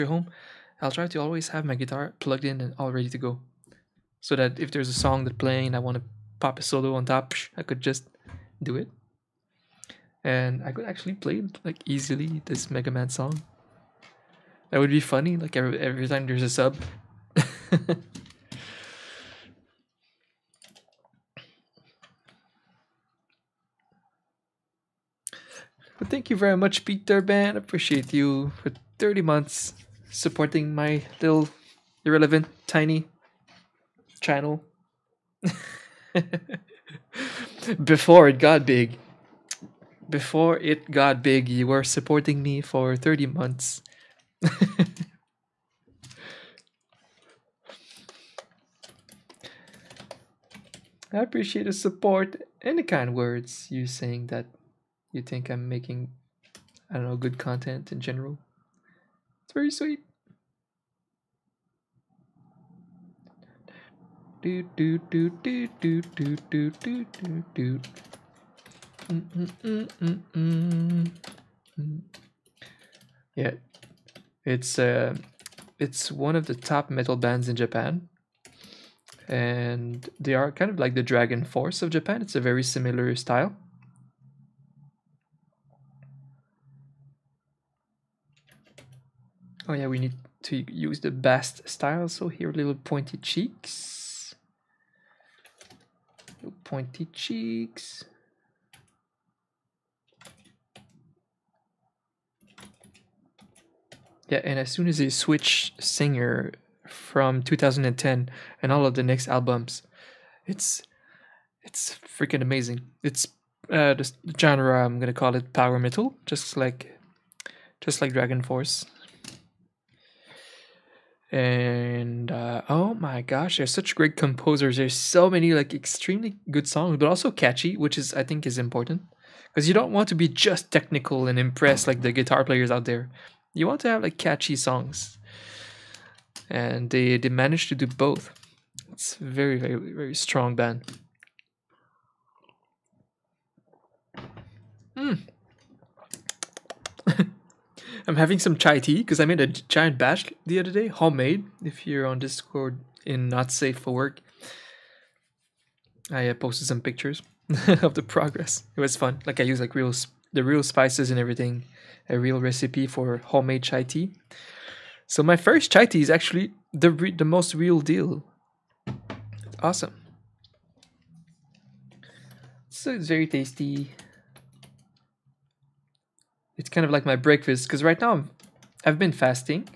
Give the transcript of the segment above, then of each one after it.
home, I'll try to always have my guitar plugged in and all ready to go, so that if there's a song that playing and I want to pop a solo on top, I could just do it, and I could actually play like easily this Mega Man song. That would be funny. Like every time there's a sub. But thank you very much, Peter Ban. Appreciate you for 30 months supporting my little irrelevant tiny channel. Before it got big. Before it got big, you were supporting me for 30 months. I appreciate the support and the kind words you saying that you think I'm making, I don't know, good content in general. It's very sweet. Do do do do do do do do do do. Yeah, it's one of the top metal bands in Japan, and they are kind of like the Dragon Force of Japan. It's a very similar style. Oh yeah, we need to use the bast style. So here, little pointy cheeks. Little pointy cheeks. Yeah, and as soon as they switch singer from 2010 and all of the next albums, it's it's freaking amazing. It's the genre, I'm gonna call it power metal, just like Dragon Force. And oh my gosh, they're such great composers. There's so many like extremely good songs, but also catchy, which is I think is important because you don't want to be just technical and impress like the guitar players out there. You want to have like catchy songs, and they managed to do both. It's very very strong band. Mm. I'm having some chai tea because I made a giant batch the other day, homemade. If you're on Discord in Not Safe for Work, I posted some pictures of the progress. It was fun. Like I used like the real spices and everything, a real recipe for homemade chai tea. So my first chai tea is actually the most real deal. Awesome. So it's very tasty. It's kind of like my breakfast because right now I've been fasting.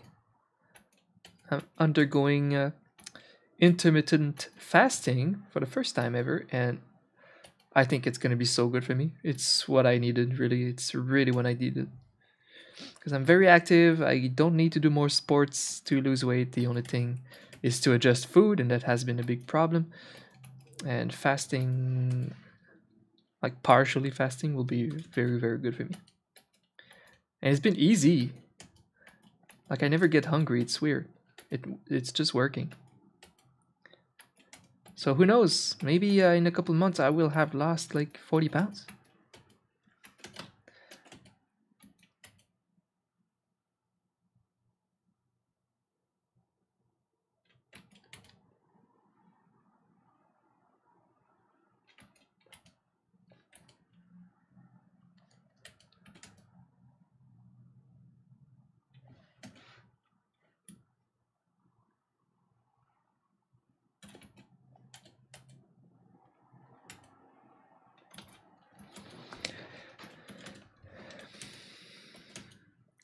I'm undergoing intermittent fasting for the first time ever, and I think it's gonna be so good for me. It's what I needed, really. It's really what I needed because I'm very active. I don't need to do more sports to lose weight. The only thing is to adjust food, and that has been a big problem. And fasting, like partially fasting, will be very very good for me. And it's been easy. Like I never get hungry. It's weird. It's just working. So who knows? Maybe in a couple of months I will have lost like 40 pounds.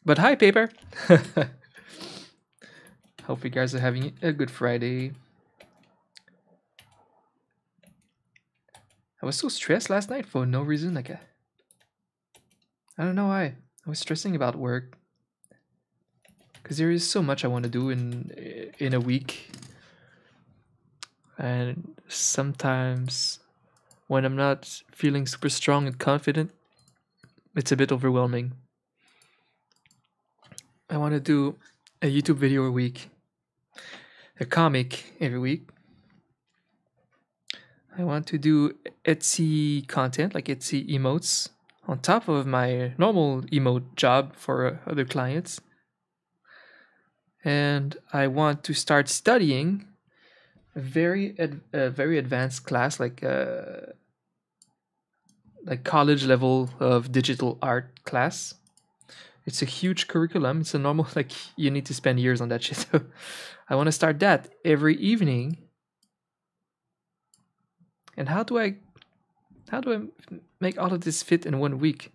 But hi, Paper! Hope you guys are having a good Friday. I was so stressed last night for no reason. I don't know why. I was stressing about work because there is so much I want to do in a week, and sometimes when I'm not feeling super strong and confident, it's a bit overwhelming. I want to do a YouTube video a week, a comic every week. I want to do Etsy content, like Etsy emotes, on top of my normal emote job for other clients. and I want to start studying a very advanced class, like college level of digital art class. It's a huge curriculum. It's a normal like you need to spend years on that shit. So I want to start that every evening. And how do I make all of this fit in 1 week?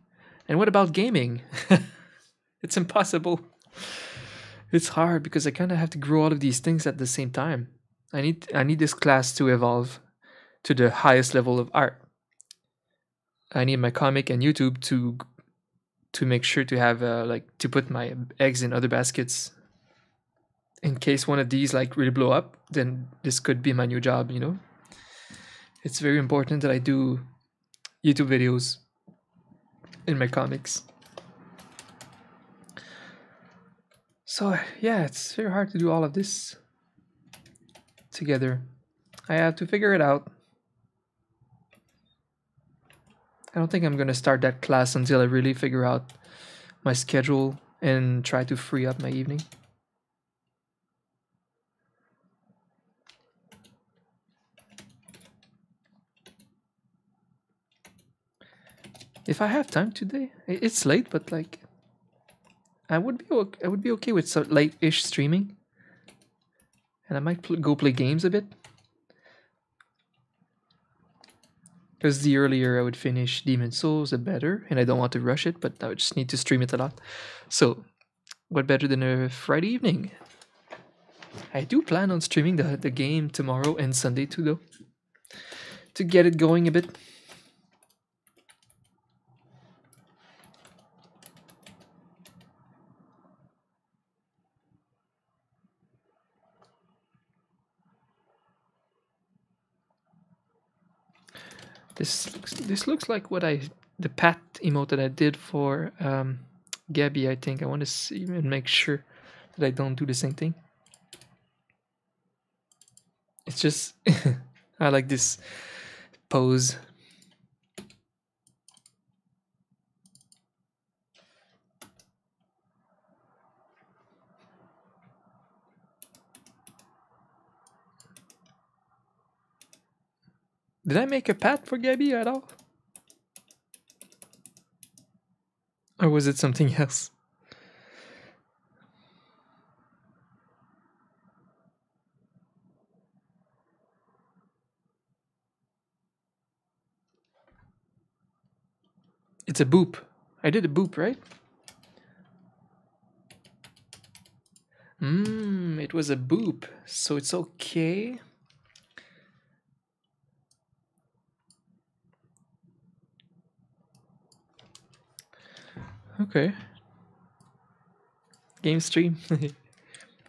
And what about gaming? It's impossible. It's hard because I kind of have to grow all of these things at the same time. I need this class to evolve to the highest level of art. I need my comic and YouTube to make sure to have like to put my eggs in other baskets in case one of these like really blow up. Then this could be my new job. It's very important that I do YouTube videos in my comics. So yeah, it's very hard to do all of this together. I have to figure it out. I don't think I'm gonna start that class until I really figure out my schedule and try to free up my evening. If I have time today, it's late, but like I would be okay with so late-ish streaming, and I might go play games a bit. Because the earlier I would finish Demon Souls, the better, and I don't want to rush it, but I would just need to stream it a lot. So, what better than a Friday evening? I do plan on streaming the game tomorrow and Sunday too, though, to get it going a bit. This looks like the pat emote that I did for Gabby. I think I want to see and make sure that I don't do the same thing. It's just I like this pose. Did I make a pat for Gabby at all? Or was it something else? It's a boop. I did a boop, right? It was a boop, so it's okay. Okay. Game stream.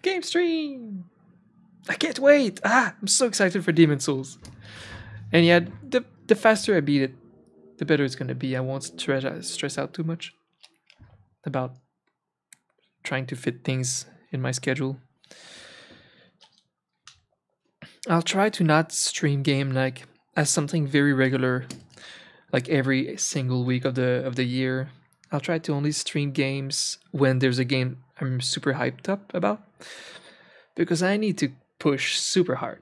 Game stream! I can't wait! I'm so excited for Demon Souls. And yeah, the faster I beat it, the better it's gonna be. I won't stress out too much about trying to fit things in my schedule. I'll try to not stream game like as something very regular, like every single week of the year. I'll try to only stream games when there's a game I'm super hyped up about, because I need to push super hard.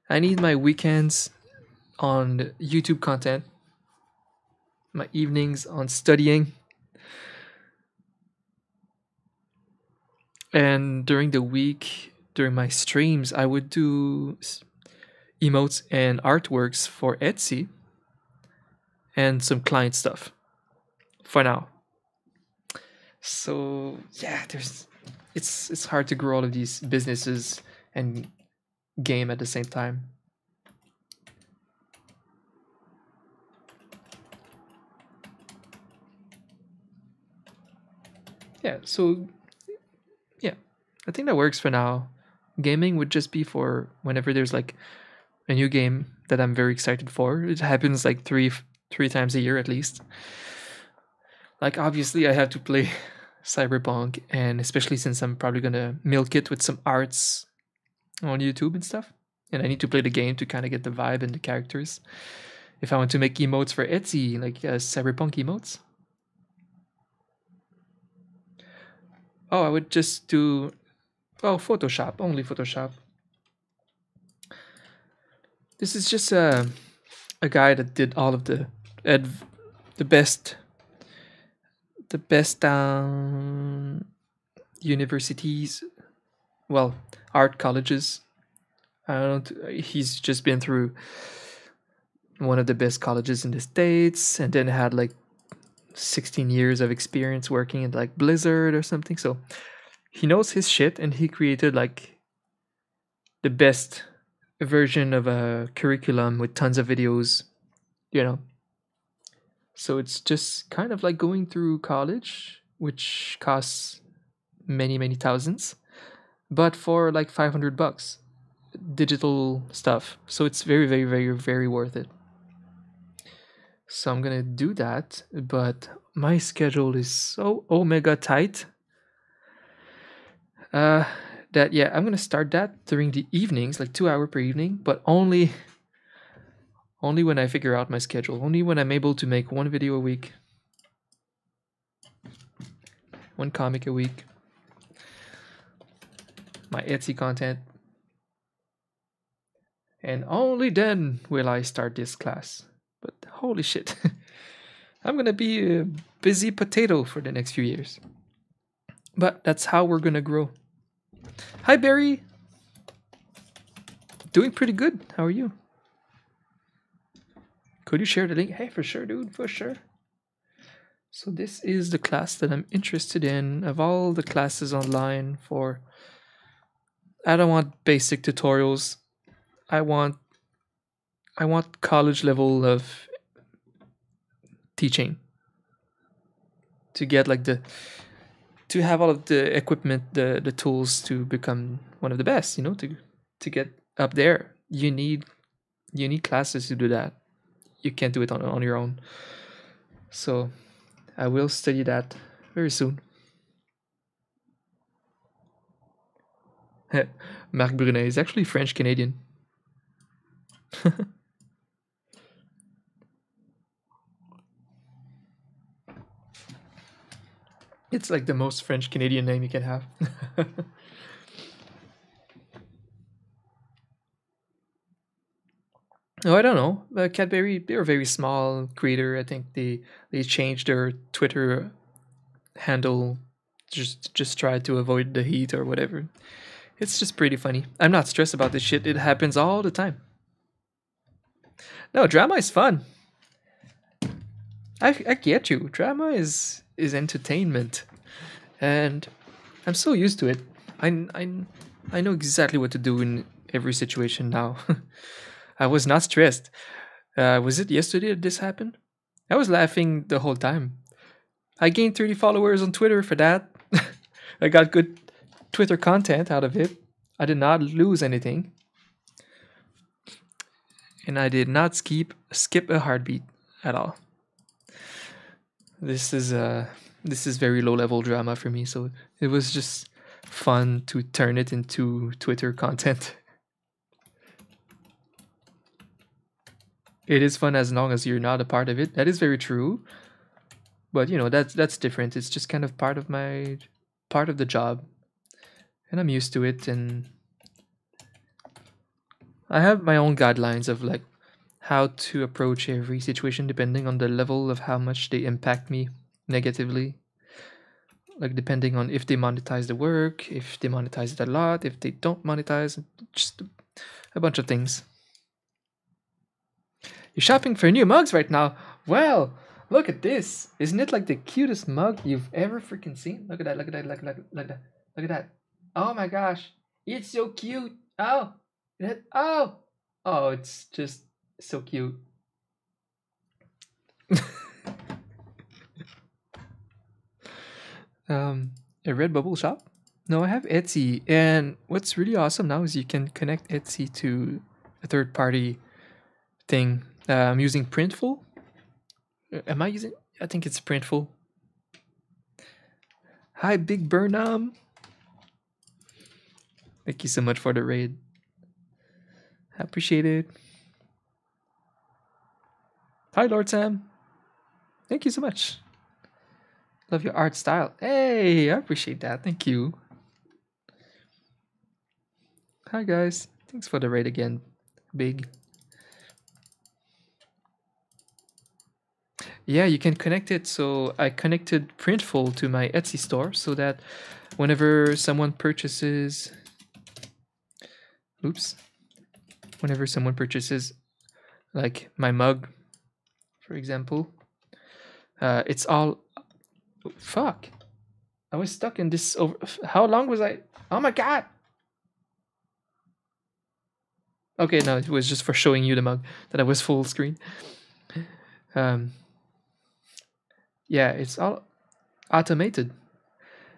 I need my weekends on YouTube content, my evenings on studying, and during the week, during my streams, I would do emotes and artworks for Etsy and some client stuff for now. So yeah, it's hard to grow all of these businesses and game at the same time. Yeah, so yeah, I think that works for now. Gaming would just be for whenever there's like a new game that I'm very excited for. It happens like three times a year at least. Like obviously I have to play Cyberpunk, and especially since I'm probably gonna milk it with some arts on YouTube and stuff. And I need to play the game to kind of get the vibe and the characters. If I want to make emotes for Etsy, like Cyberpunk emotes. Oh, I would just do Photoshop, only Photoshop. This is just a guy that did all of adv- the best universities, well, art colleges. I don't. He's just been through one of the best colleges in the states, and then had like 16 years of experience working at like Blizzard or something. So he knows his shit, and he created like the best version of a curriculum with tons of videos. You know, so it's just kind of like going through college, which costs many thousands, but for like $500 digital stuff. So it's very worth it. So I'm gonna do that, but my schedule is so omega tight. Uh, that yeah, I'm gonna start that during the evenings, like 2 hour per evening, but only when I figure out my schedule. Only when I'm able to make one video a week, one comic a week, my Etsy content, and only then will I start this class. But holy shit, I'm gonna be a busy potato for the next few years. But that's how we're gonna grow. Hi, Barry. Doing pretty good. How are you? Could you share the link? Hey, for sure, dude, for sure. So this is the class that I'm interested in. Of all the classes online for, I don't want basic tutorials. I want I want college level of teaching to get like the to have all of the equipment, the tools to become one of the best. To get up there. You need classes to do that. You can't do it on your own. So I will study that very soon. Marc Brunet is actually French Canadian. It's like the most French Canadian name you can have. Oh, I don't know. Cadbury, they're a very small creator. I think they changed their Twitter handle, just try to avoid the heat or whatever. It's just pretty funny. I'm not stressed about this shit. It happens all the time. No, drama is fun. I get you. Drama is entertainment, and I'm so used to it. I I know exactly what to do in every situation now. I was not stressed. Was it yesterday that this happened? I was laughing the whole time. I gained 30 followers on Twitter for that. I got good Twitter content out of it. I did not lose anything, and I did not skip a heartbeat at all. This is very low level drama for me, so it was just fun to turn it into Twitter content. It is fun as long as you're not a part of it. That is very true. But that's different. It's just kind of part of the job, and I'm used to it. And I have my own guidelines of like how to approach every situation depending on the level of how much they impact me negatively. Like depending on if they monetize the work, if they monetize it a lot, if they don't monetize, just a bunch of things. You're shopping for new mugs right now. Well, look at this. Isn't it like the cutest mug you've ever freaking seen? Look at that, look at that, look at that, look at that. Oh my gosh. It's so cute. Oh. Oh. Oh, it's just so cute. um a Redbubble shop? No, I have Etsy. And what's really awesome now is you can connect Etsy to a third party thing. I'm using Printful. Am I using? I think it's Printful. Hi, Big Burnham. Thank you so much for the raid. I appreciate it. Hi, Lord Sam. Thank you so much. Love your art style. Hey, I appreciate that. Thank you. Hi guys. Thanks for the raid again. Big. Yeah, you can connect it. So I connected Printful to my Etsy store so that whenever someone purchases, oops, whenever someone purchases like my mug, for example, it's all, fuck. I was stuck in this over. How long was I? Oh my god. Okay, no, it was just for showing you the mug that I was full screen. Um, yeah, it's all automated.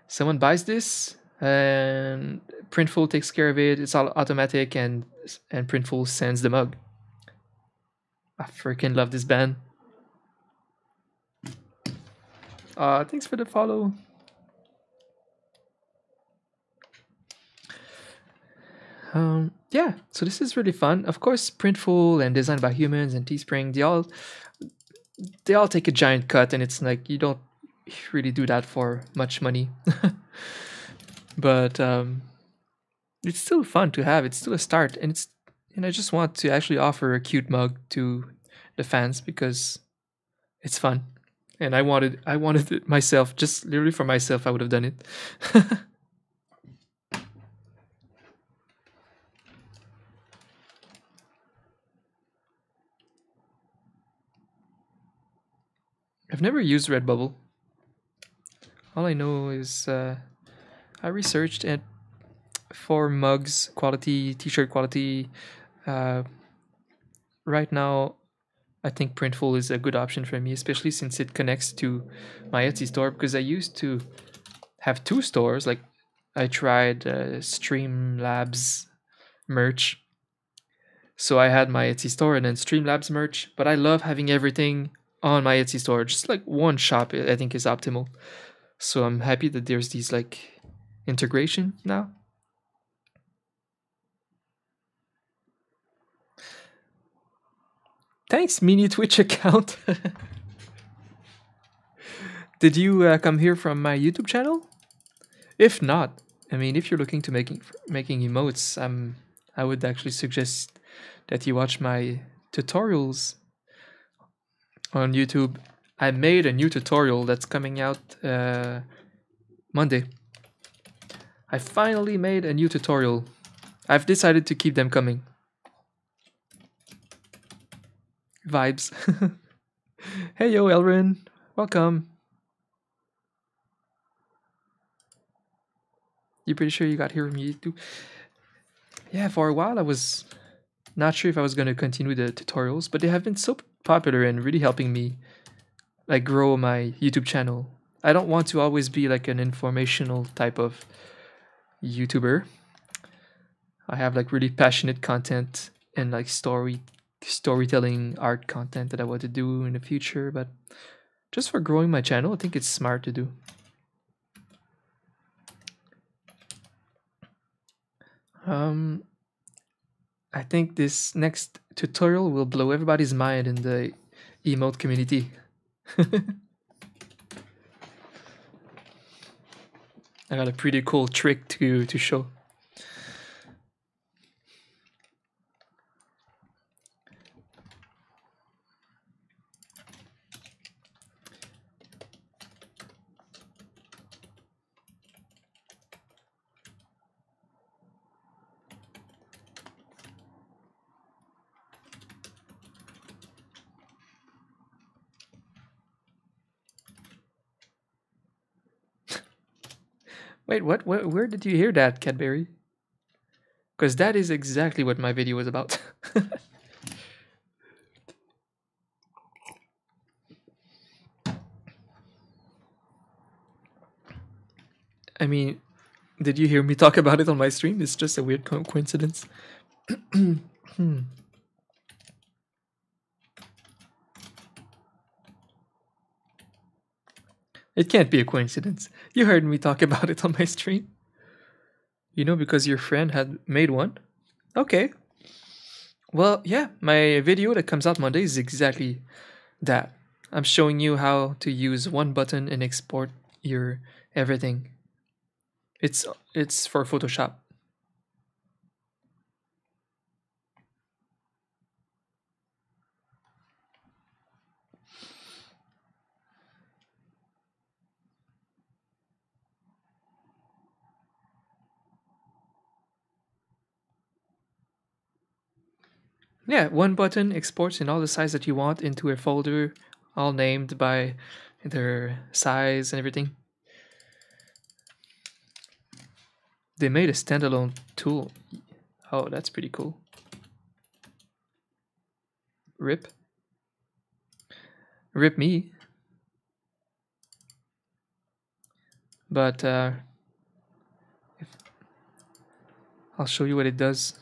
Someone buys this, and Printful takes care of it. It's all automatic, and Printful sends the mug. I freaking love this band. Thanks for the follow. Yeah, so this is really fun. Of course, Printful and Designed by Humans and Teespring, they all take a giant cut, and it's like you don't really do that for much money. But it's still fun to have. It's still a start, and I just want to actually offer a cute mug to the fans because it's fun, and I wanted it myself, just literally for myself. I would have done it. I've never used Redbubble. All I know is I researched it for mugs quality, t-shirt quality. Uh, right now, I think Printful is a good option for me, especially since it connects to my Etsy store. Because I used to have two stores. Like I tried Streamlabs merch, so I had my Etsy store and then Streamlabs merch. But I love having everything on my Etsy store. Just like one shop, I think is optimal. So I'm happy that there's these like integration now. Thanks, mini Twitch account. Did you come here from my YouTube channel? If not, I mean, if you're looking to making emotes, I would actually suggest that you watch my tutorials on YouTube. I made a new tutorial that's coming out Monday. I finally made a new tutorial. I've decided to keep them coming. Vibes. Hey yo, Elrin. Welcome. You pretty sure you got here from YouTube? Yeah, for a while I was not sure if I was going to continue the tutorials, but they have been so popular and really helping me like grow my YouTube channel. I don't want to always be like an informational type of YouTuber. I have like really passionate content and like storytelling art content that I want to do in the future, but just for growing my channel, I think it's smart to do. I think this next tutorial will blow everybody's mind in the emote community. I got a pretty cool trick to show. Wait, what? Where did you hear that, Cadbury? Because that is exactly what my video was about. I mean, did you hear me talk about it on my stream? It's just a weird coincidence. It can't be a coincidence. You heard me talk about it on my stream. You know, because your friend had made one? Okay. Well, yeah, my video that comes out Monday is exactly that. I'm showing you how to use one button and export your everything. It's for Photoshop. Yeah, one button exports in all the size that you want into a folder, all named by their size and everything. They made a standalone tool. Oh, that's pretty cool. Rip. Rip me. But if, I'll show you what it does.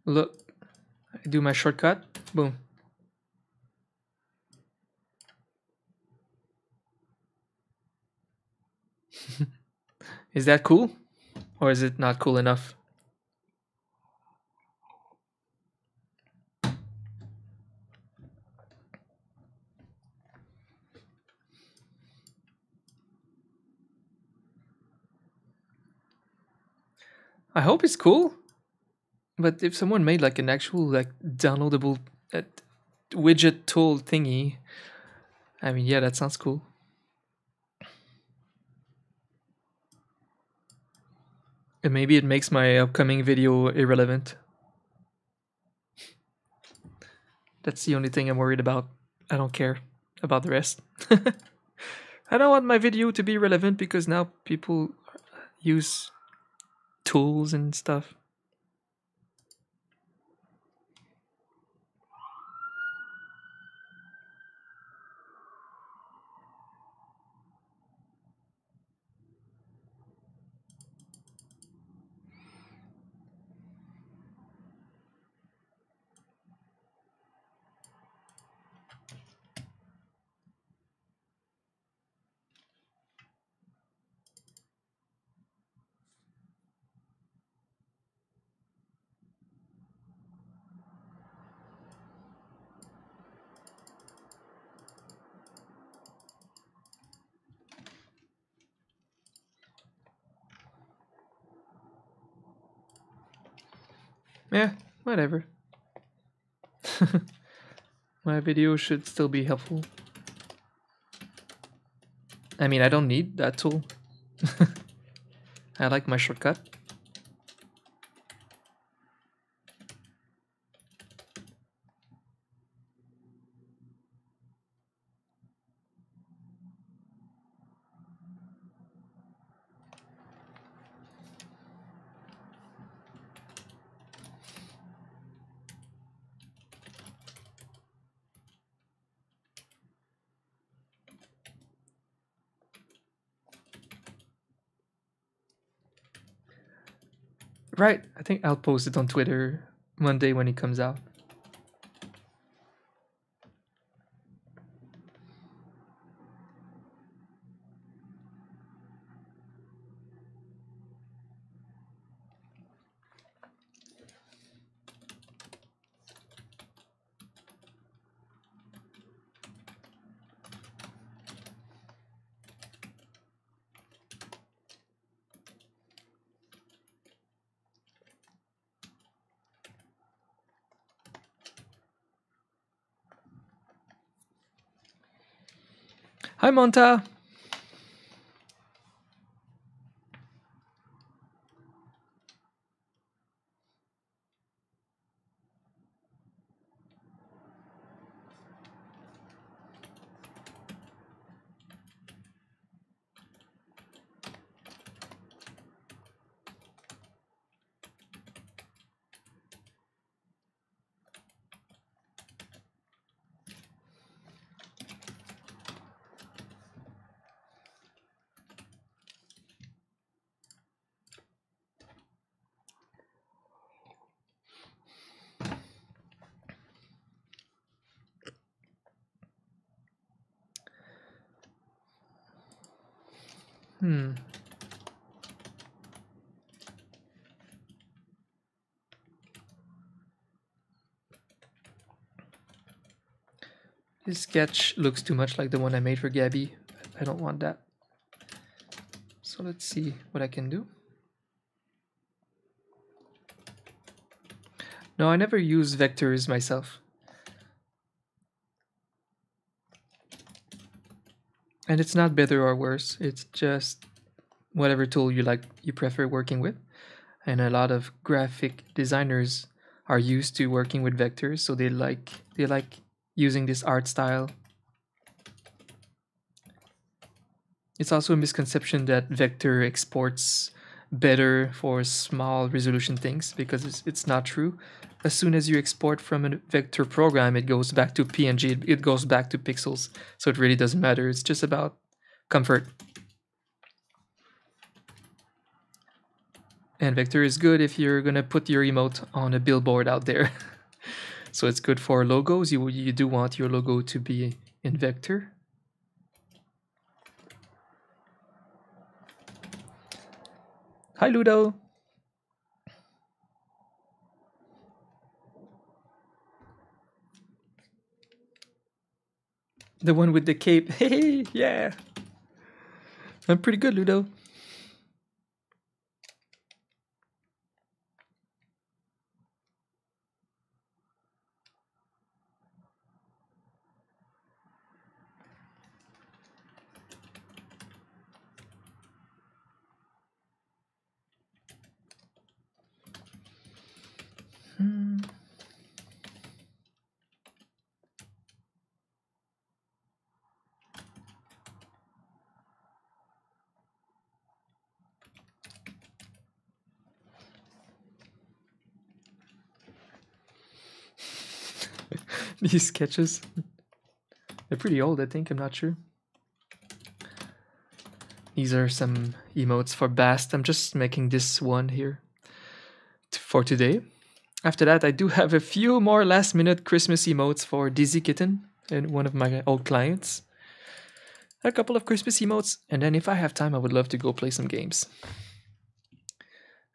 Look, I do my shortcut. Boom. Is that cool? Or is it not cool enough? I hope it's cool. But if someone made like an actual like downloadable uh, widget tool thingy, I mean, yeah, that sounds cool. And maybe it makes my upcoming video irrelevant. That's the only thing I'm worried about. I don't care about the rest. I don't want my video to be relevant because now people use tools and stuff. Yeah, whatever. My video should still be helpful. I mean, I don't need that tool. I like my shortcut. Right, I think I'll post it on Twitter Monday when it comes out. Hi, Monta. Hmm. This sketch looks too much like the one I made for Gabby. I don't want that. So let's see what I can do. No, I never use vectors myself. And it's not better or worse. It's just whatever tool you prefer working with. And a lot of graphic designers are used to working with vectors, so they like using this art style. It's also a misconception that vector exports better for small resolution things because it's not true. As soon as you export from a vector program, it goes back to PNG, it goes back to pixels. So it really doesn't matter. It's just about comfort. And vector is good if you're gonna put your emote on a billboard out there. So it's good for logos. You do want your logo to be in vector. Hi, Ludo. The one with the cape. Hey, yeah. I'm pretty good, Ludo. These sketches. They're pretty old, I think. I'm not sure. These are some emotes for Bast. I'm just making this one here for today. After that, I do have a few more last minute Christmas emotes for Dizzy Kitten and one of my old clients. A couple of Christmas emotes, and then if I have time, I would love to go play some games.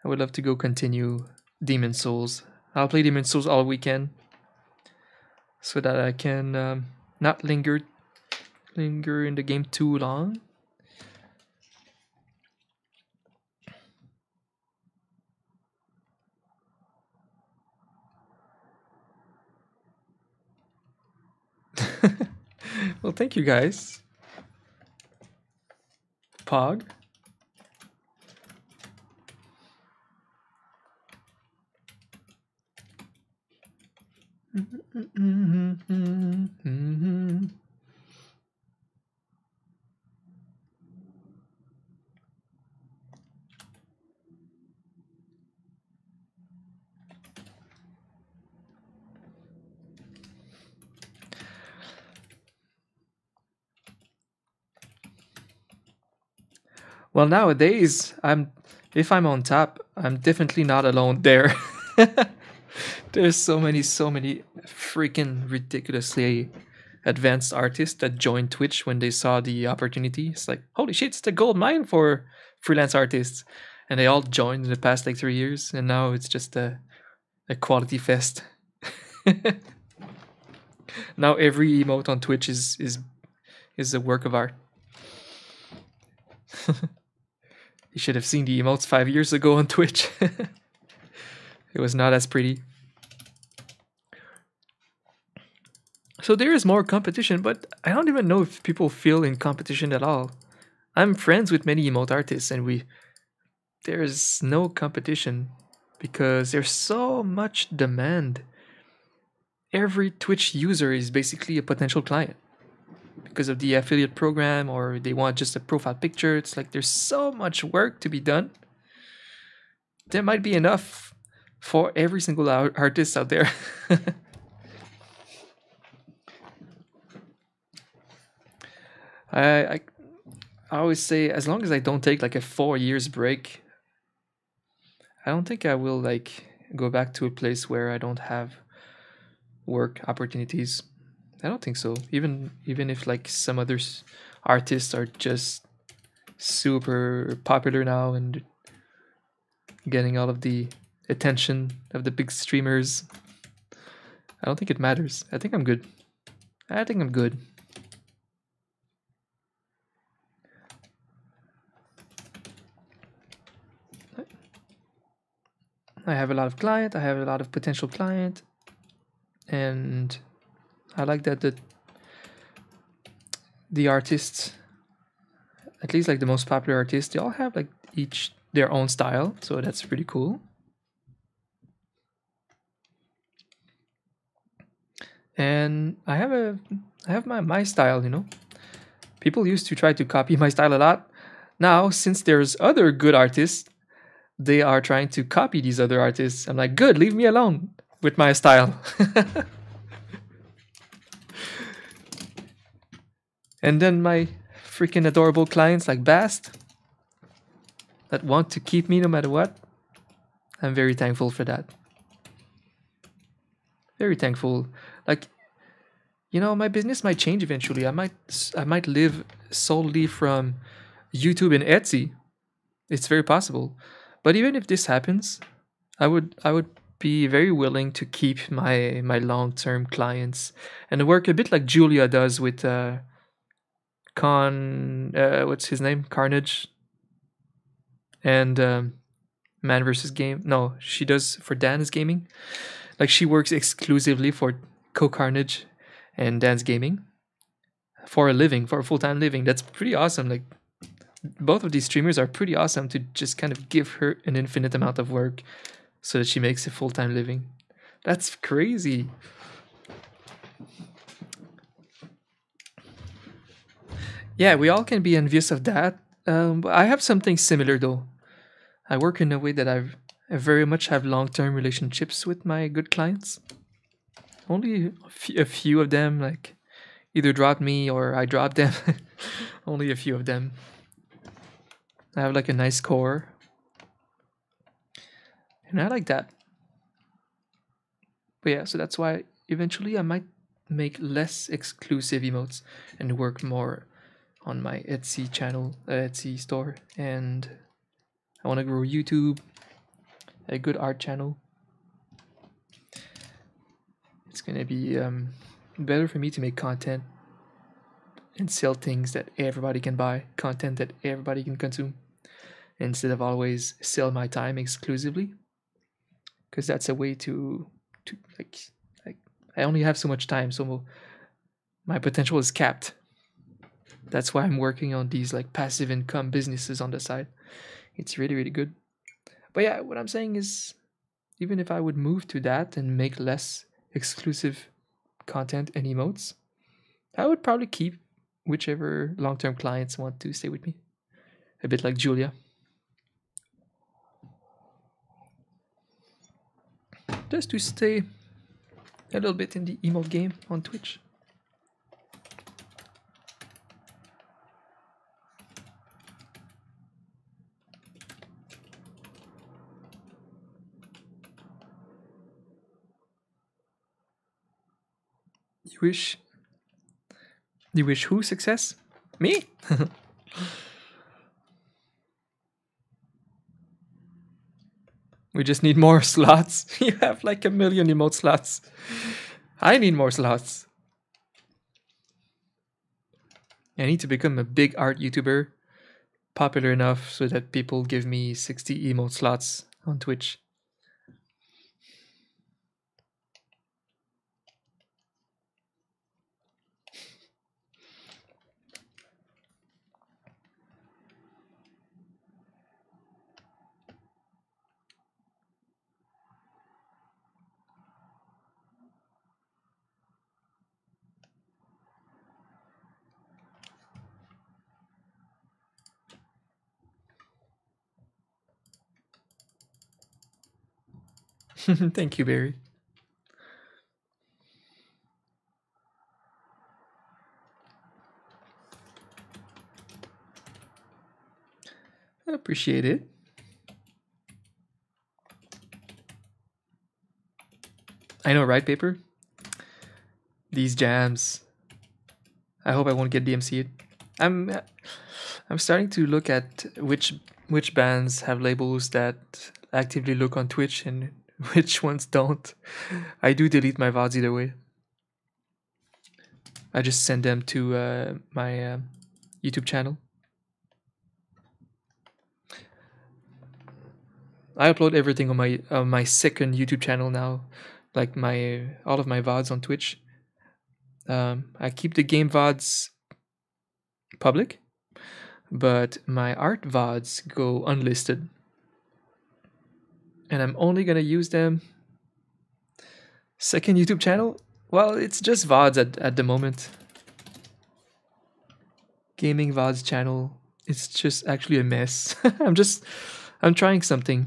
I would love to go continue Demon Souls. I'll play Demon Souls all weekend so that I can not linger in the game too long. Well, thank you guys. Pog. Well, nowadays, if I'm on top, I'm definitely not alone there. There's so many freaking ridiculously advanced artists that joined Twitch when they saw the opportunity. It's like, holy shit, it's the gold mine for freelance artists. And they all joined in the past like 3 years, and now it's just a quality fest. Now every emote on Twitch is a work of art. You should have seen the emotes 5 years ago on Twitch. It was not as pretty. So there is more competition, but I don't even know if people feel in competition at all. I'm friends with many emote artists, and there's no competition because there's so much demand. Every Twitch user is basically a potential client because of the affiliate program, or they want just a profile picture. It's like there's so much work to be done. There might be enough for every single artist out there. I always say, as long as I don't take like a 4 years break, I don't think I will like go back to a place where I don't have work opportunities. I don't think so. Even if like some others artists are just super popular now and getting all of the attention of the big streamers, I don't think it matters. I think I'm good. I think I'm good. I have a lot of client. I have a lot of potential client, and I like that the artists, at least like the most popular artists, they all have like each their own style. So that's pretty cool. And I have my style. You know, people used to try to copy my style a lot. Now, since there's other good artists, they are trying to copy these other artists. I'm like, good, leave me alone with my style. And then my freaking adorable clients like Bast that want to keep me no matter what. I'm very thankful for that. Very thankful. Like, you know, my business might change eventually. I might live solely from YouTube and Etsy. It's very possible. But even if this happens, I would be very willing to keep my long-term clients and work a bit like Julia does with what's his name? Carnage and Man versus Game. No, she does for Dan's Gaming. Like she works exclusively for Co Carnage and Dan's Gaming for a living, for a full-time living. That's pretty awesome. Like both of these streamers are pretty awesome to just kind of give her an infinite amount of work so that she makes a full-time living. That's crazy. Yeah, we all can be envious of that. But I have something similar though. I work in a way that I very much have long-term relationships with my good clients. Only a few of them like either dropped me or I dropped them. Only a few of them. I have like a nice core, and I like that. But yeah, so that's why eventually I might make less exclusive emotes and work more on my Etsy channel, Etsy store, and I want to grow YouTube, a good art channel. It's gonna be better for me to make content and sell things that everybody can buy, content that everybody can consume, instead of always sell my time exclusively, because that's a way to like I only have so much time, so my potential is capped. That's why I'm working on these like passive income businesses on the side. It's really good. But yeah, what I'm saying is even if I would move to that and make less exclusive content and emotes, I would probably keep whichever long-term clients want to stay with me. A bit like Julia. Just to stay a little bit in the emote game on Twitch. You wish you wish who success? Me? We just need more slots. You have like a million emote slots. I need more slots. I need to become a big art YouTuber, popular enough so that people give me 60 emote slots on Twitch. Thank you, Barry. I appreciate it. I know, right, Paper? These jams. I hope I won't get DMC'd. I'm I'm starting to look at which bands have labels that actively look on Twitch and which ones don't. I do delete my VODs either way. I just send them to my YouTube channel. I upload everything on my second YouTube channel now, like my all of my VODs on Twitch. I keep the game VODs public, but my art VODs go unlisted, and I'm only gonna use them. Second YouTube channel? Well, it's just VODs at the moment. Gaming VODs channel. It's just actually a mess. I'm trying something.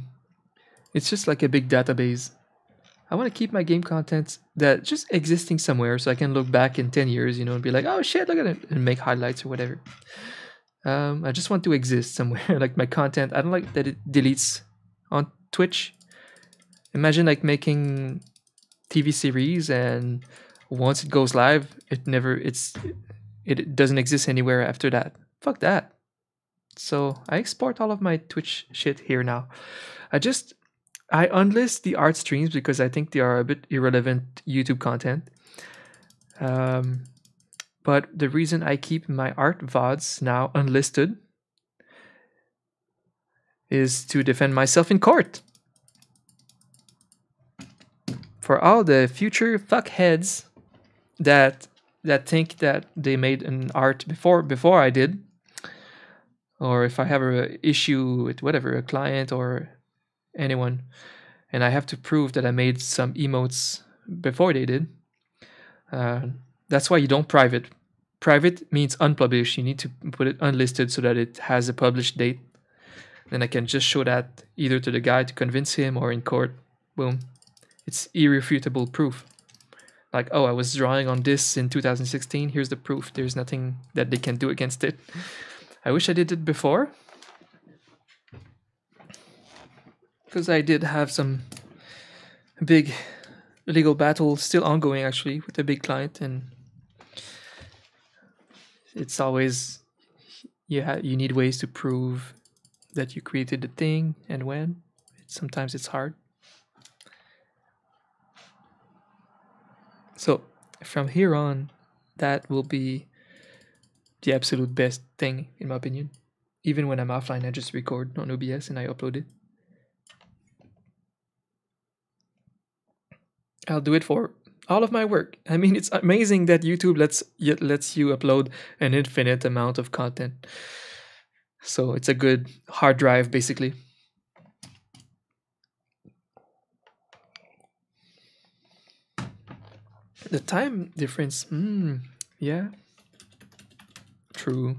It's just like a big database. I want to keep my game content that just existing somewhere so I can look back in 10 years, you know, and be like, oh shit, look at it, and make highlights or whatever. I just want to exist somewhere. Like my content, I don't like that it deletes on Twitch. Imagine like making TV series and once it goes live, it doesn't exist anywhere after that. Fuck that. So I export all of my Twitch shit here now. I unlist the art streams because I think they are a bit irrelevant YouTube content. But the reason I keep my art VODs now unlisted is to defend myself in court. For all the future fuckheads that think that they made an art before I did, or if I have a issue with whatever, a client or anyone, and I have to prove that I made some emotes before they did, that's why you don't private. Private means unpublished. You need to put it unlisted so that it has a published date. Then I can just show that either to the guy to convince him or in court. Boom. It's irrefutable proof. Like, oh, I was drawing on this in 2016. Here's the proof. There's nothing that they can do against it. I wish I did it before, because I did have some big legal battle still ongoing, actually, with a big client, and it's always you need ways to prove that you created the thing and when. Sometimes it's hard. So from here on, that will be the absolute best thing, in my opinion. Even when I'm offline, I just record on OBS and I upload it. I'll do it for all of my work. I mean, it's amazing that YouTube lets you upload an infinite amount of content. So it's a good hard drive, basically. The time difference, yeah, true.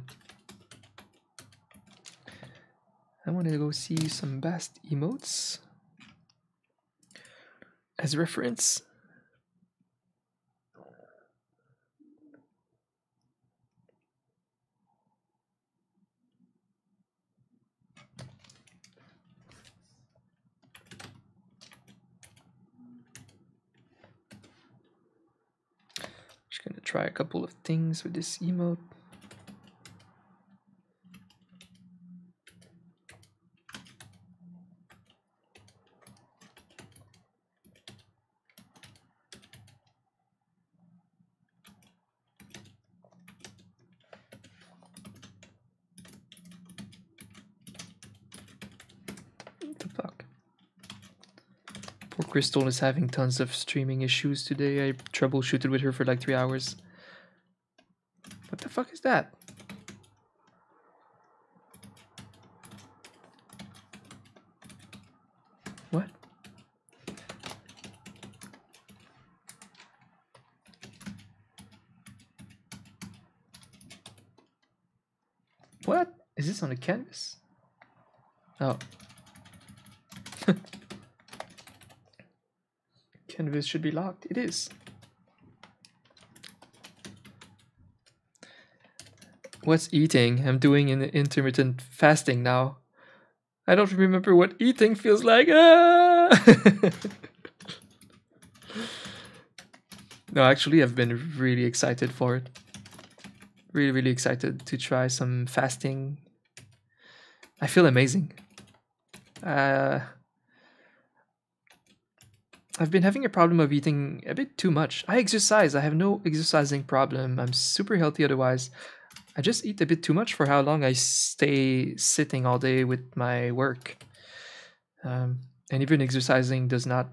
I want to go see some best emotes as reference. Just gonna try a couple of things with this emote. What the fuck? Poor Crystal is having tons of streaming issues today. I troubleshooted with her for like 3 hours. What the fuck is that? What? What? Is this on the canvas? Oh. Canvas should be locked. It is. What's eating? I'm doing an intermittent fasting now. I don't remember what eating feels like. Ah! No, actually, I've been really excited for it. Really, really excited to try some fasting. I feel amazing. I I've been having a problem of eating a bit too much. I exercise. I have no exercising problem. I'm super healthy otherwise. I just eat a bit too much for how long I stay sitting all day with my work. And even exercising does not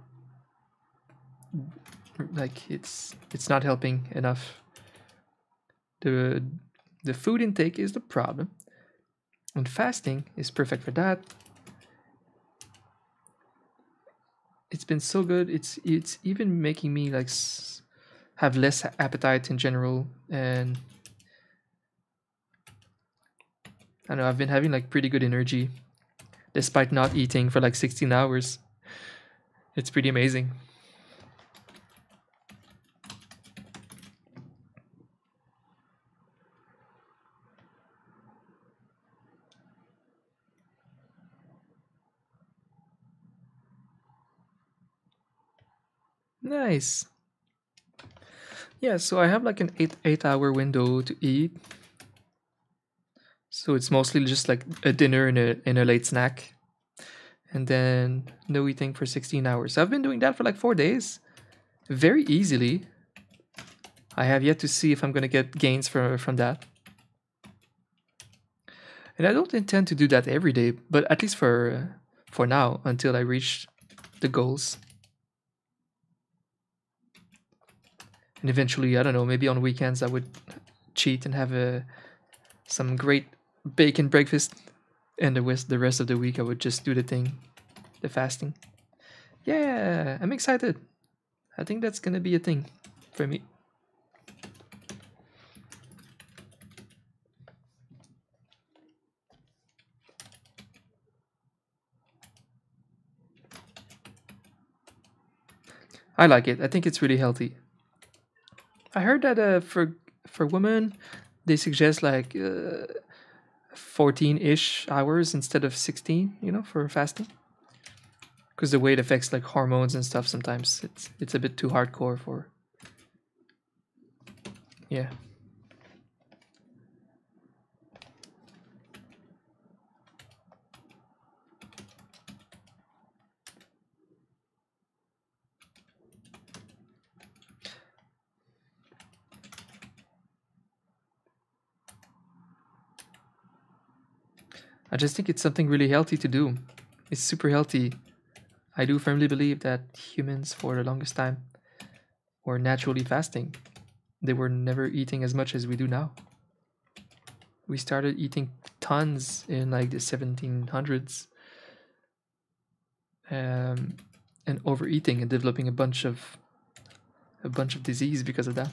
it's not helping enough. The the food intake is the problem. And fasting is perfect for that. It's been so good. It's even making me like have less appetite in general, and I don't know, I've been having like pretty good energy despite not eating for like 16 hours. It's pretty amazing. Nice. Yeah, so I have like an 8 hour window to eat. So it's mostly just like a dinner and a late snack. And then no eating for 16 hours. I've been doing that for like 4 days. Very easily. I have yet to see if I'm gonna get gains from that. And I don't intend to do that every day, but at least for now, until I reach the goals. And eventually, I don't know, maybe on weekends I would cheat and have some great bacon breakfast, and the rest of the week I would just do the thing, the fasting. Yeah, I'm excited. I think that's gonna be a thing for me. I like it. I think it's really healthy. I heard that for women, they suggest like 14-ish hours instead of 16. For fasting, because the way it affects like hormones and stuff. Sometimes it's a bit too hardcore for. Yeah. I just think it's something really healthy to do. It's super healthy. I do firmly believe that humans, for the longest time, were naturally fasting. They were never eating as much as we do now. We started eating tons in like the 1700s, um, and overeating and developing a bunch of disease because of that.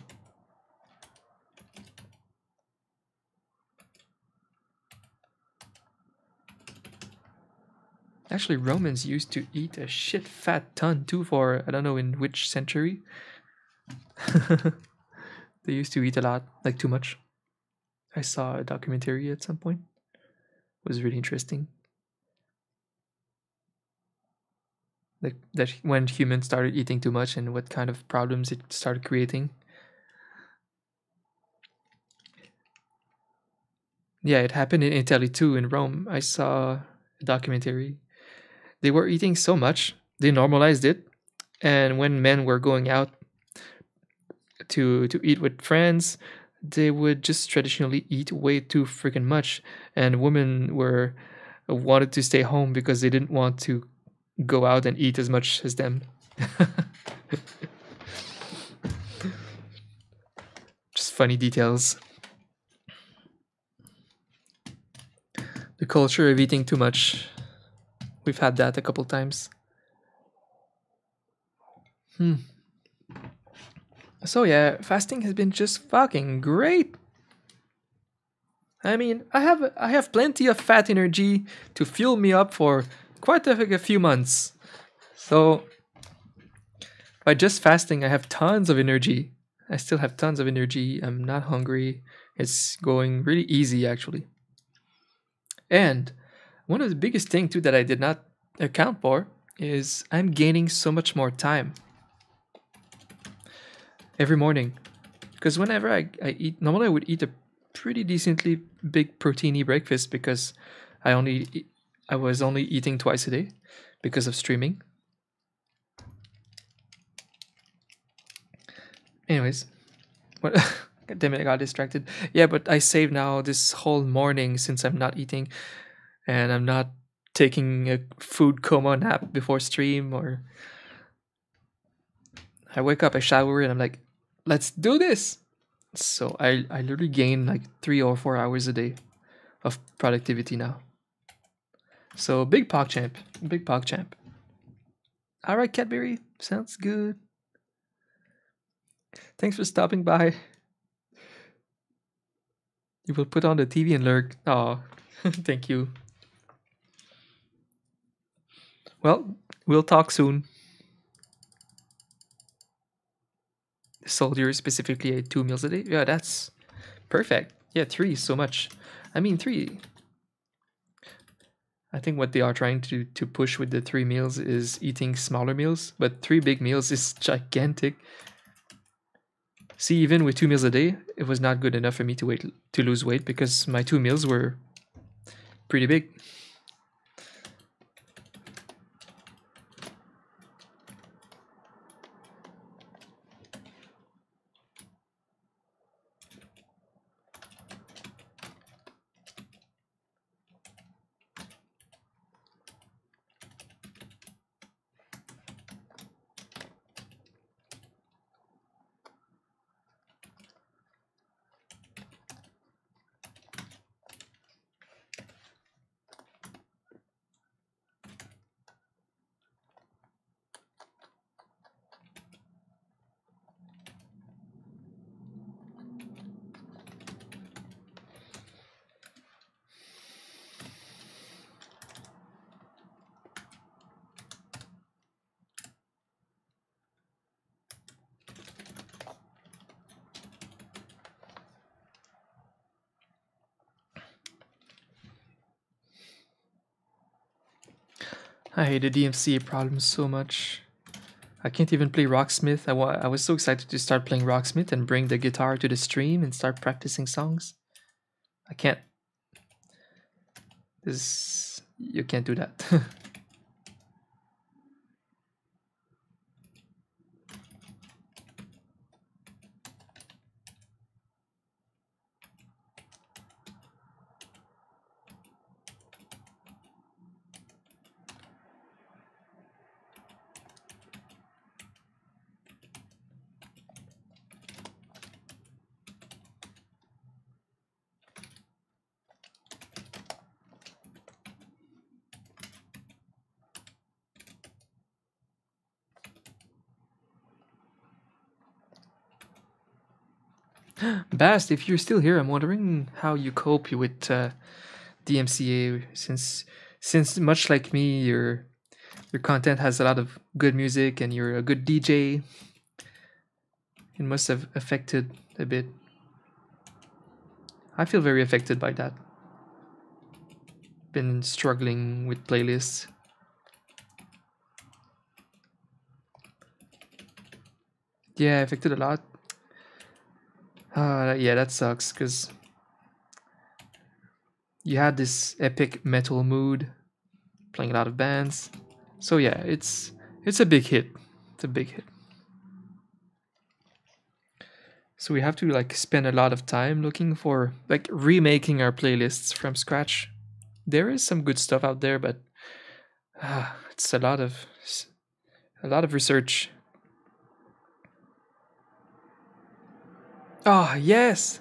Actually, Romans used to eat a shit fat ton too for I don't know in which century. They used to eat a lot, like too much. I saw a documentary at some point. It was really interesting. Like that when humans started eating too much and what kind of problems it started creating. Yeah, it happened in Italy too, in Rome. I saw a documentary. They were eating so much, they normalized it, and when men were going out to eat with friends, they would just traditionally eat way too freaking much, and women were wanted to stay home because they didn't want to go out and eat as much as them. Just funny details. The culture of eating too much. We've had that a couple times. Hmm. So yeah, fasting has been just fucking great. I mean, I have plenty of fat energy to fuel me up for quite a few months. So by just fasting, I have tons of energy. I still have tons of energy. I'm not hungry. It's going really easy actually. And one of the biggest thing too that I did not account for is I'm gaining so much more time every morning. Because whenever I eat, normally I would eat a pretty decently big proteiny breakfast because I was only eating twice a day because of streaming. Anyways, what? God damn it, I got distracted. Yeah, but I saved now this whole morning since I'm not eating and I'm not taking a food coma nap before stream, or I wake up, I shower, and I'm like, let's do this. So I literally gain like 3 or 4 hours a day of productivity now. So big pog champ, big pog champ. All right, Cadbury, sounds good. Thanks for stopping by. You will put on the TV and lurk. Oh, thank you. Well, we'll talk soon. Soldier specifically ate 2 meals a day. Yeah, that's perfect. Yeah, three is so much. I mean, three. I think what they are trying to push with the 3 meals is eating smaller meals, but 3 big meals is gigantic. See, even with 2 meals a day, it was not good enough for me to lose weight because my 2 meals were pretty big. I hate the DMCA problem so much. I can't even play Rocksmith. I was so excited to start playing Rocksmith and bring the guitar to the stream and start practicing songs. I can't. This you can't do that. Bast, if you're still here, I'm wondering how you cope with DMCA since much like me, your content has a lot of good music and you're a good DJ. It must have affected a bit. I feel very affected by that. Been struggling with playlists. Yeah, affected a lot. Yeah, that sucks because you had this epic metal mood, playing a lot of bands. So yeah, it's a big hit. It's a big hit. So we have to like spend a lot of time looking for like remaking our playlists from scratch. There is some good stuff out there, but it's a lot of research. Ah, yes,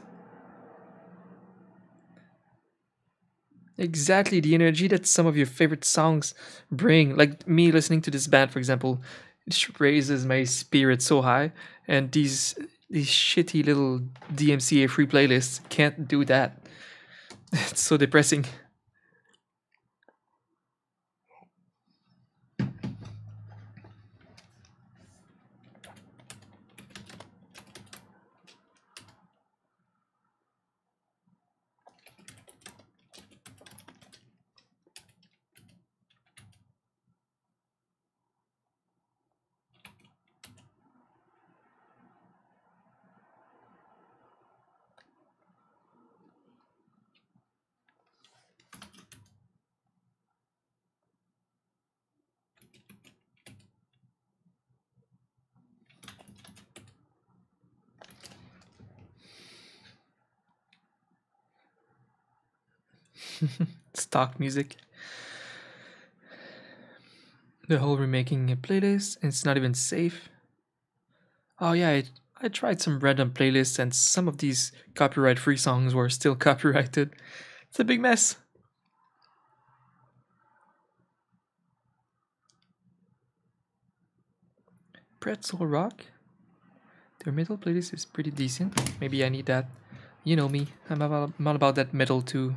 exactly the energy that some of your favorite songs bring. Like me listening to this band, for example, it just raises my spirit so high, and these shitty little DMCA free playlists can't do that. It's so depressing. Stock music. The whole remaking a playlist, and it's not even safe. Oh yeah, I tried some random playlists, and some of these copyright-free songs were still copyrighted. It's a big mess. Pretzel Rock. Their metal playlist is pretty decent. Maybe I need that. You know me, I'm all about that metal too.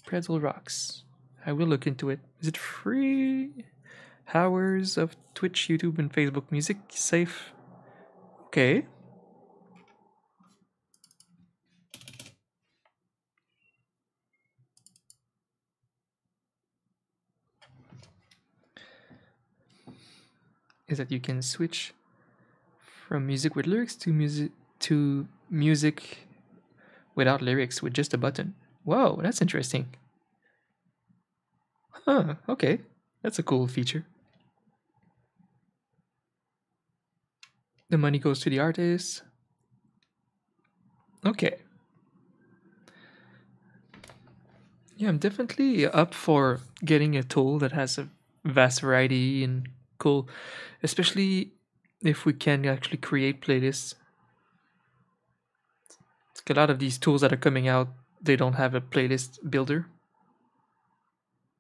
Pretzel Rocks. I will look into it. Is it free? Hours of Twitch, YouTube, and Facebook music safe? Okay. Is that you can switch from music with lyrics to music without lyrics with just a button. Whoa, that's interesting. Huh, okay. That's a cool feature. The money goes to the artist. Okay. Yeah, I'm definitely up for getting a tool that has a vast variety and cool, especially if we can actually create playlists. A lot of these tools that are coming out, they don't have a playlist builder.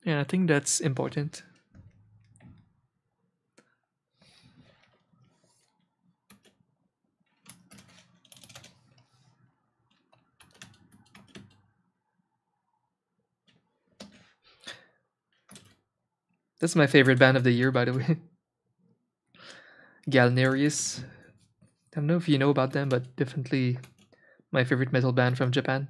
And I think that's important. That's my favorite band of the year, by the way. Galnerius. I don't know if you know about them, but definitely my favorite metal band from Japan.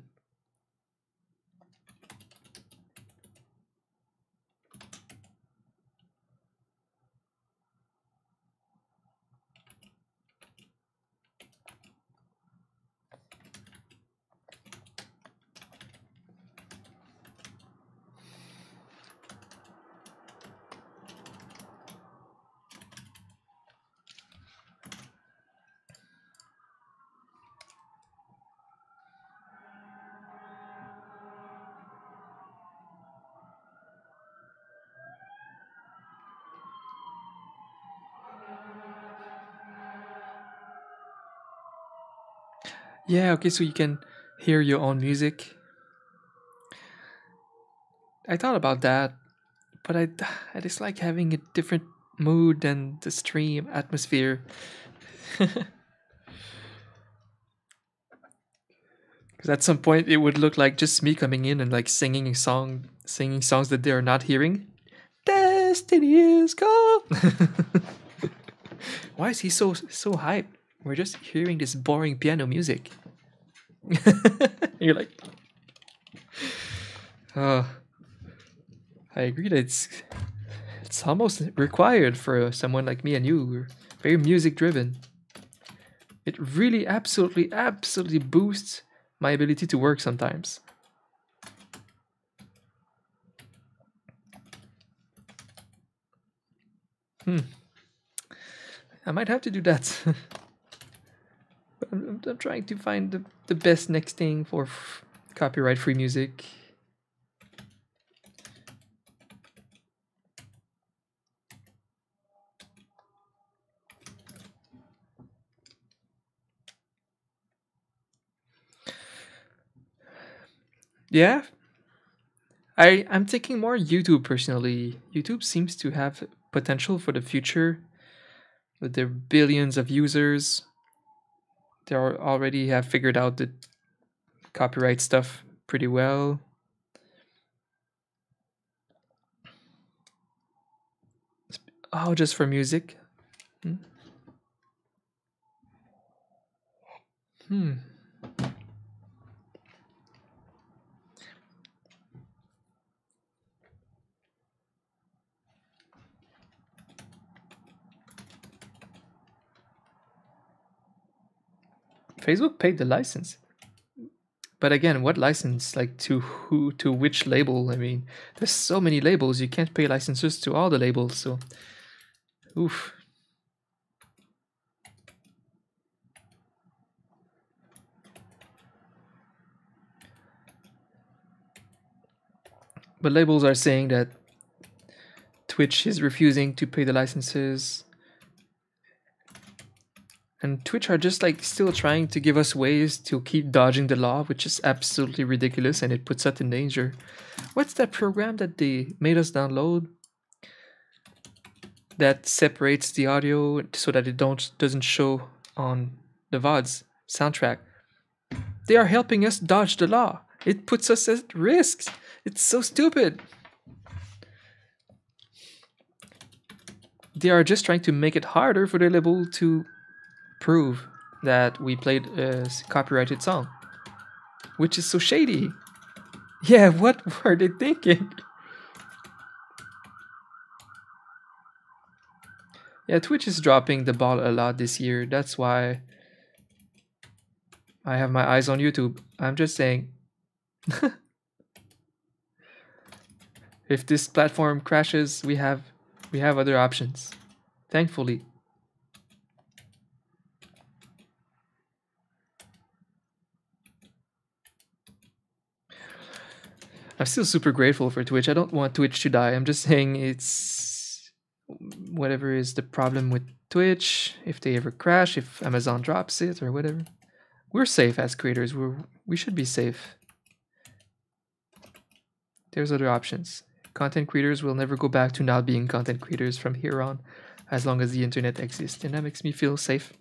Yeah, okay, so you can hear your own music. I thought about that, but I dislike having a different mood than the stream atmosphere. Because at some point it would look like just me coming in and like singing songs that they are not hearing. Destiny is called. Why is he so hyped? We're just hearing this boring piano music. You're like, oh, I agree that it's almost required for someone like me and you. We're very music driven. It really absolutely boosts my ability to work sometimes. I might have to do that. But I'm trying to find the best next thing for copyright free music. Yeah, I'm thinking more YouTube personally. YouTube seems to have potential for the future with their billions of users. They already have figured out the copyright stuff pretty well. Oh, just for music? Hmm. Hmm. Facebook paid the license. But again, what license? Like to who? To which label? I mean, there's so many labels. You can't pay licenses to all the labels. So, oof. But labels are saying that Twitch is refusing to pay the licenses, and Twitch are just like still trying to give us ways to keep dodging the law, which is absolutely ridiculous and it puts us in danger. What's that program that they made us download that separates the audio so that it doesn't show on the VOD's soundtrack? They are helping us dodge the law. It puts us at risk. It's so stupid. They are just trying to make it harder for the label to prove that we played a copyrighted song, which is so shady. Yeah, what were they thinking? Yeah, Twitch is dropping the ball a lot this year. That's why I have my eyes on YouTube. I'm just saying, if this platform crashes, we have other options. Thankfully. I'm still super grateful for Twitch. I don't want Twitch to die. I'm just saying it's whatever is the problem with Twitch. If they ever crash, if Amazon drops it or whatever, we're safe as creators. We should be safe. There's other options. Content creators will never go back to not being content creators from here on, as long as the internet exists, and that makes me feel safe.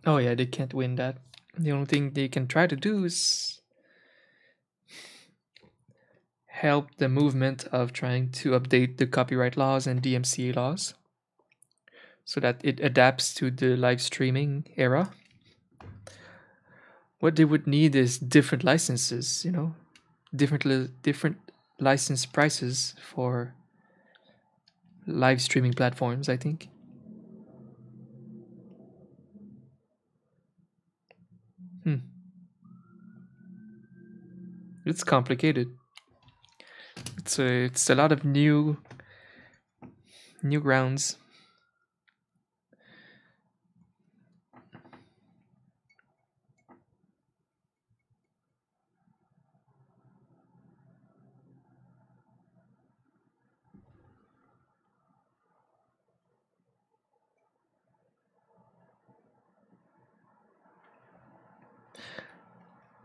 Oh yeah, they can't win that. The only thing they can try to do is help the movement of trying to update the copyright laws and DMCA laws so that it adapts to the live streaming era. What they would need is different licenses, different license prices for live streaming platforms, I think. Hmm. It's complicated. It's a lot of new grounds.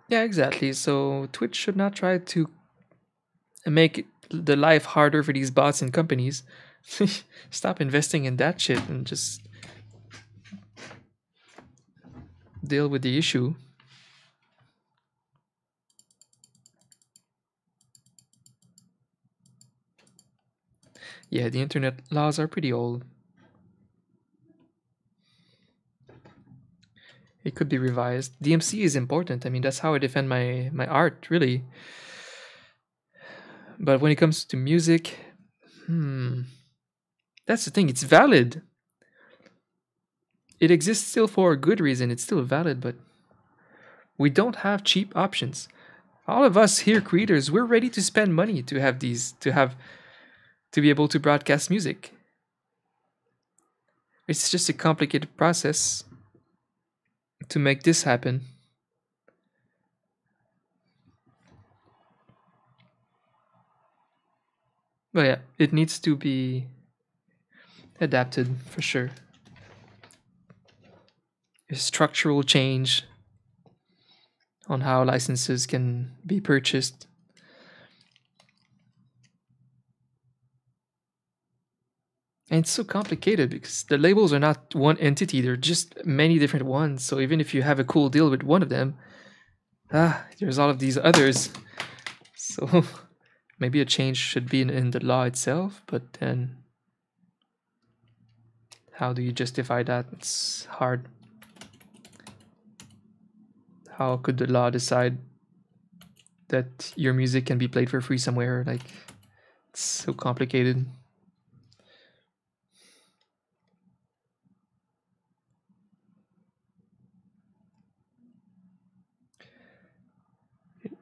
Yeah, exactly. So Twitch should not try to make the life harder for these bots and companies. Stop investing in that shit and just deal with the issue. Yeah, the internet laws are pretty old. It could be revised. DMC is important. I mean, that's how I defend my art, really. But when it comes to music, that's the thing. It's valid. It exists still for a good reason. It's still valid, but we don't have cheap options. All of us here creators, we're ready to spend money to have these to be able to broadcast music. It's just a complicated process to make this happen. But yeah, it needs to be adapted for sure. A structural change on how licenses can be purchased. And it's so complicated because the labels are not one entity, they're just many different ones. So even if you have a cool deal with one of them, there's all of these others. So maybe a change should be in the law itself, but then how do you justify that? It's hard. How could the law decide that your music can be played for free somewhere? Like, so complicated.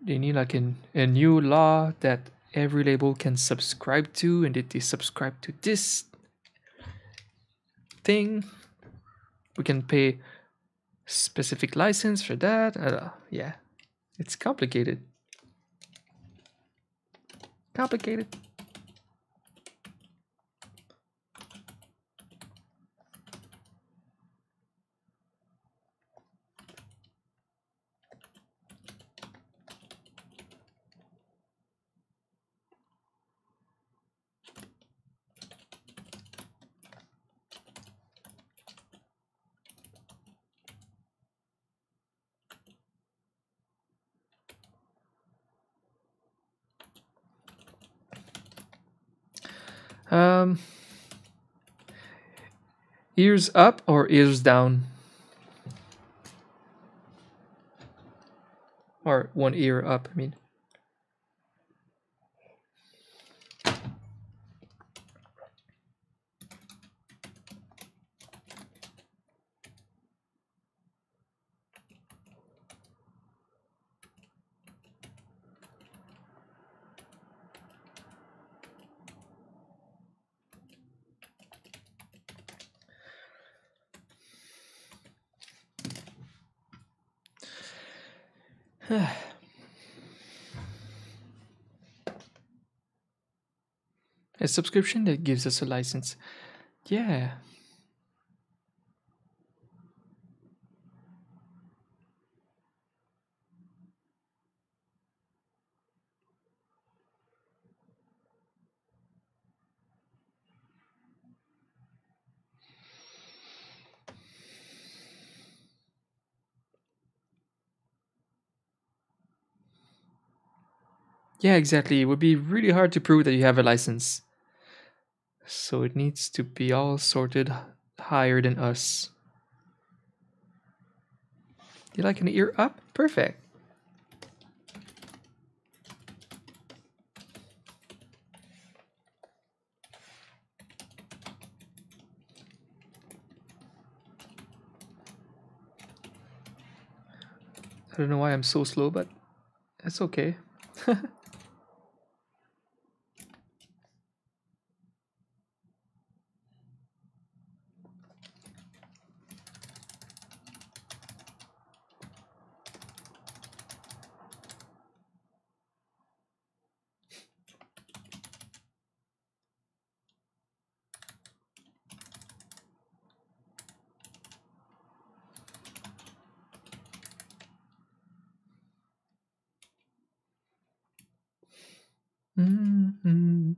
They need like a new law that every label can subscribe to, and if they subscribe to this thing, we can pay specific license for that. Yeah, it's complicated. Complicated. Um, ears up or ears down? Or one ear up, I mean. A subscription that gives us a license. Yeah. Yeah, exactly. It would be really hard to prove that you have a license. So it needs to be all sorted higher than us. You like an ear up? Perfect. I don't know why I'm so slow, but that's okay. Mm-hmm.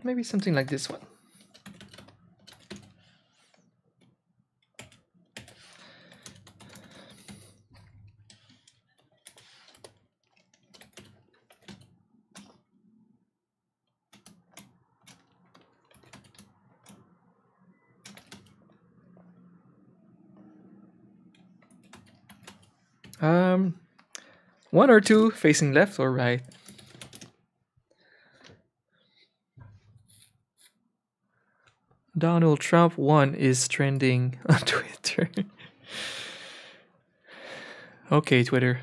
Maybe something like this one. One or two facing left or right. Donald Trump 1 is trending on Twitter. Okay, Twitter.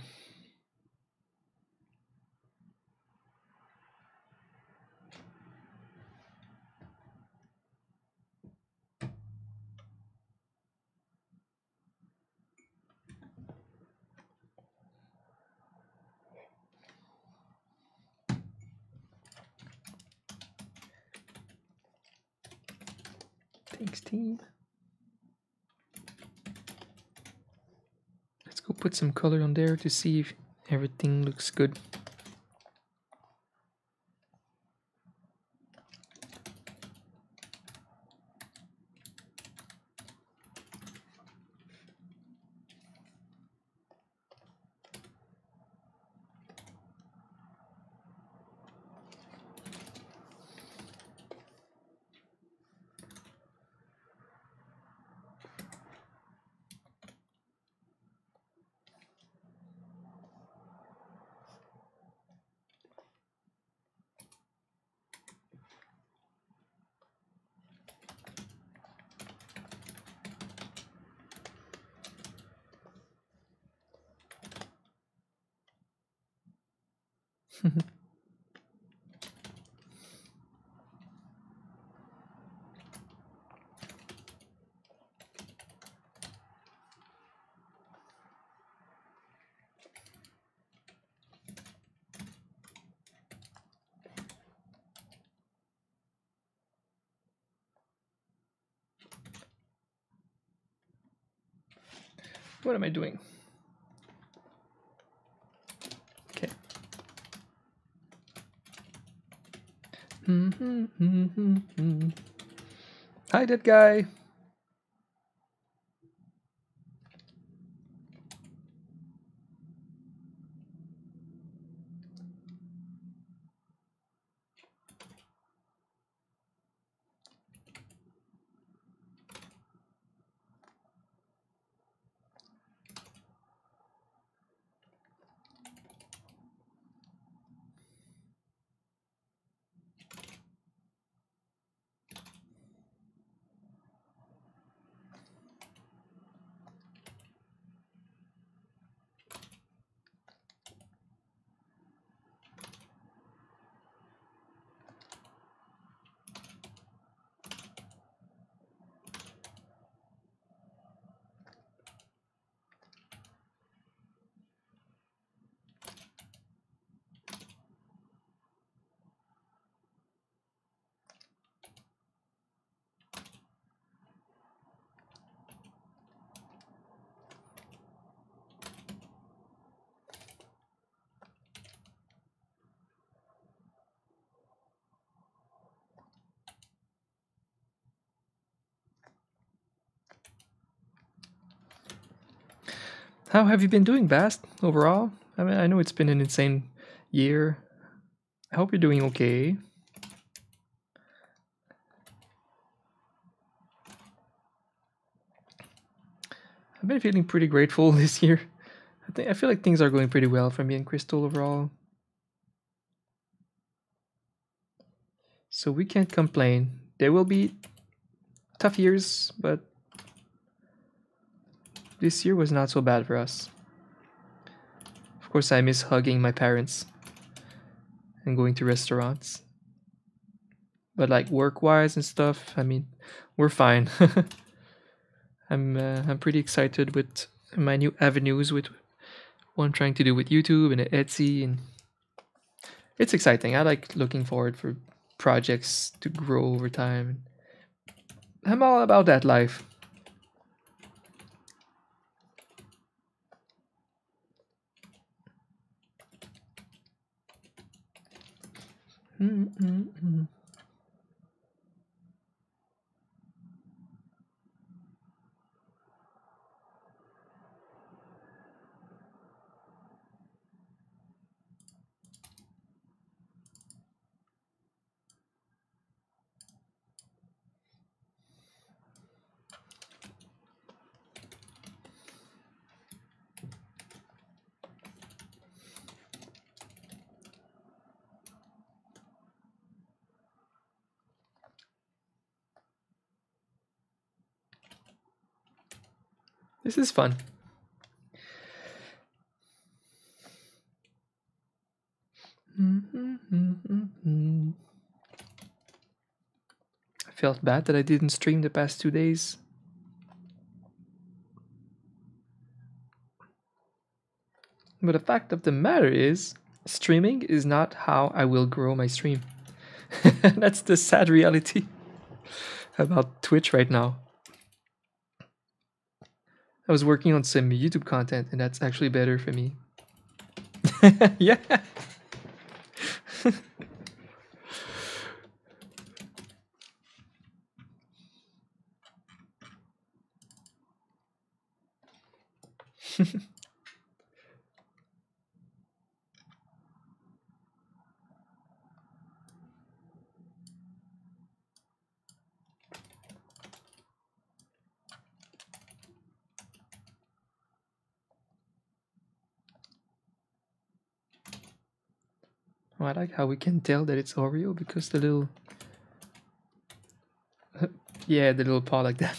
Thanks, team. Let's go put some color on there to see if everything looks good. What am I doing? Okay. Hi, that guy. How have you been doing, Bast, overall? I mean, I know it's been an insane year. I hope you're doing okay. I've been feeling pretty grateful this year. I feel like things are going pretty well for me and Crystal overall. So we can't complain. There will be tough years, but this year was not so bad for us. Of course, I miss hugging my parents and going to restaurants. But like work-wise and stuff, I mean, we're fine. I'm pretty excited with my new avenues with what I'm trying to do with YouTube and Etsy, and it's exciting. I like looking forward for projects to grow over time. I'm all about that life. This is fun. I felt bad that I didn't stream the past 2 days. But the fact of the matter is, streaming is not how I will grow my stream. That's the sad reality about Twitch right now. I was working on some YouTube content, and that's actually better for me. Yeah. Oh, I like how we can tell that it's Oreo because the little, yeah, the little paw like that.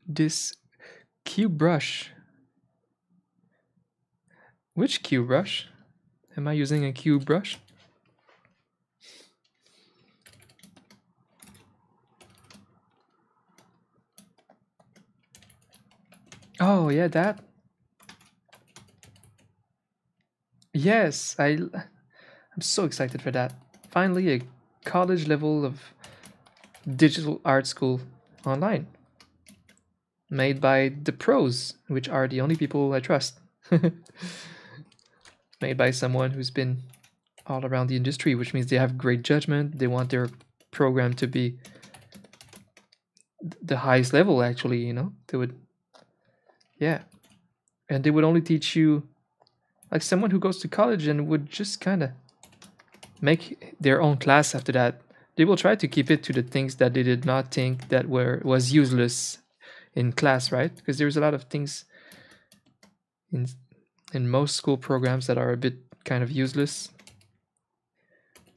This cube brush. Which cube brush? Am I using a cube brush? Oh yeah, that. Yes, I'm so excited for that. Finally, a college level of digital art school online, made by the pros, which are the only people I trust. Made by someone who's been all around the industry, which means they have great judgment. They want their program to be the highest level, actually, They would, yeah. And they would only teach you, like someone who goes to college and would just kind of make their own class after that. They will try to keep it to the things that they did not think that was useless in class, right? Because there's a lot of things in most school programs that are a bit kind of useless.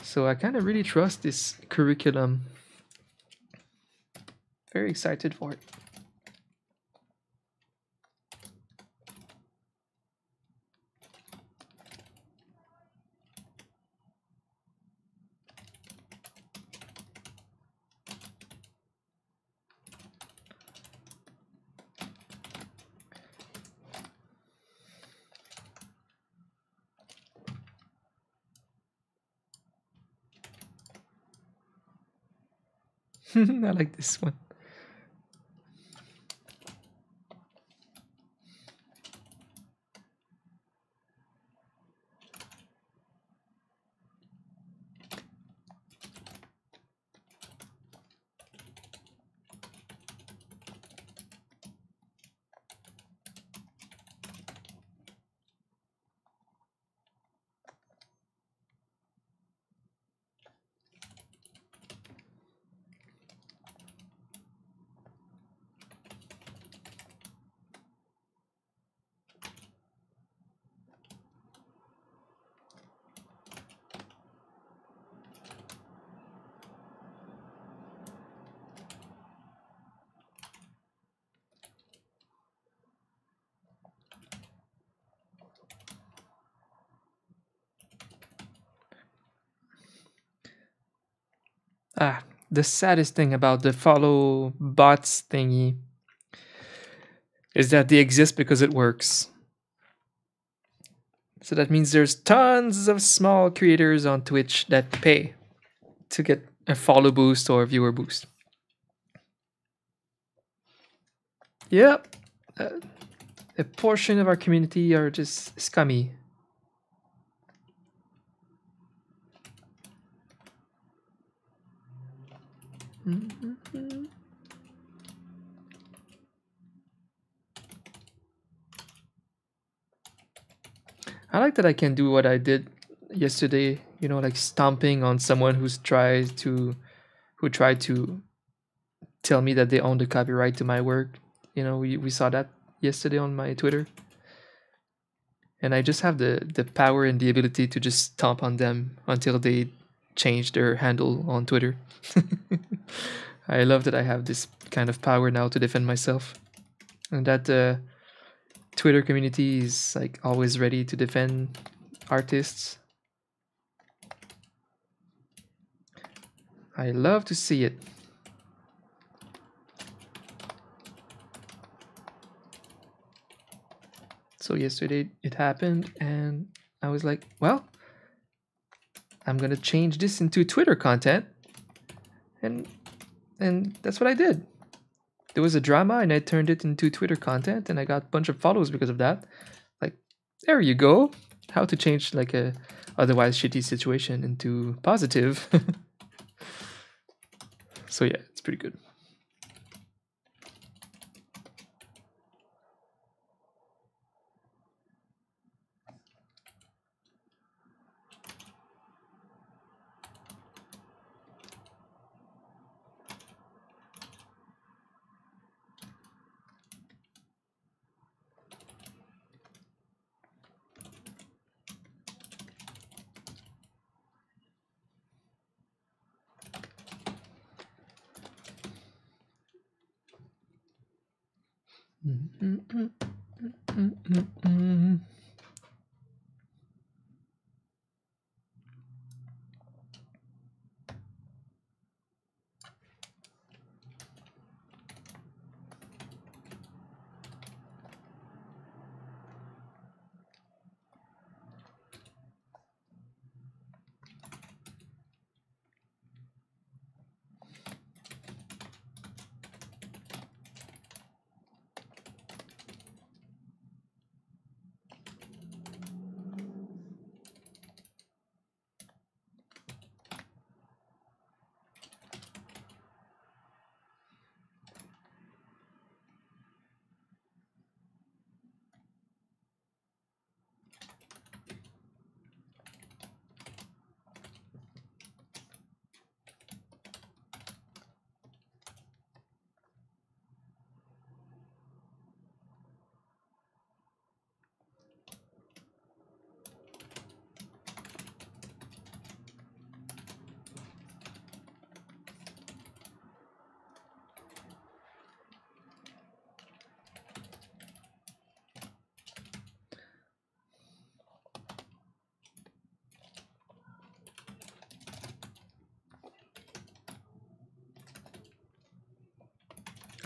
So I kind of really trust this curriculum. Very excited for it. I like this one. the saddest thing about the follow bots thingy is that they exist because it works. So that means there's tons of small creators on Twitch that pay to get a follow boost or a viewer boost. Yep. A portion of our community are just scummy. Mm-hmm. I like that I can do what I did yesterday, you know, like stomping on someone who tried to tell me that they own the copyright to my work. You know, we saw that yesterday on my Twitter. And I just have the power and the ability to just stomp on them until they change their handle on Twitter. I love that I have this kind of power now to defend myself. And that Twitter community is like always ready to defend artists. I love to see it. So yesterday it happened and I was like, well, I'm gonna change this into Twitter content. And that's what I did. There was a drama and I turned it into Twitter content and I got a bunch of follows because of that. Like, there you go. How to change like a otherwise shitty situation into positive. So yeah, it's pretty good.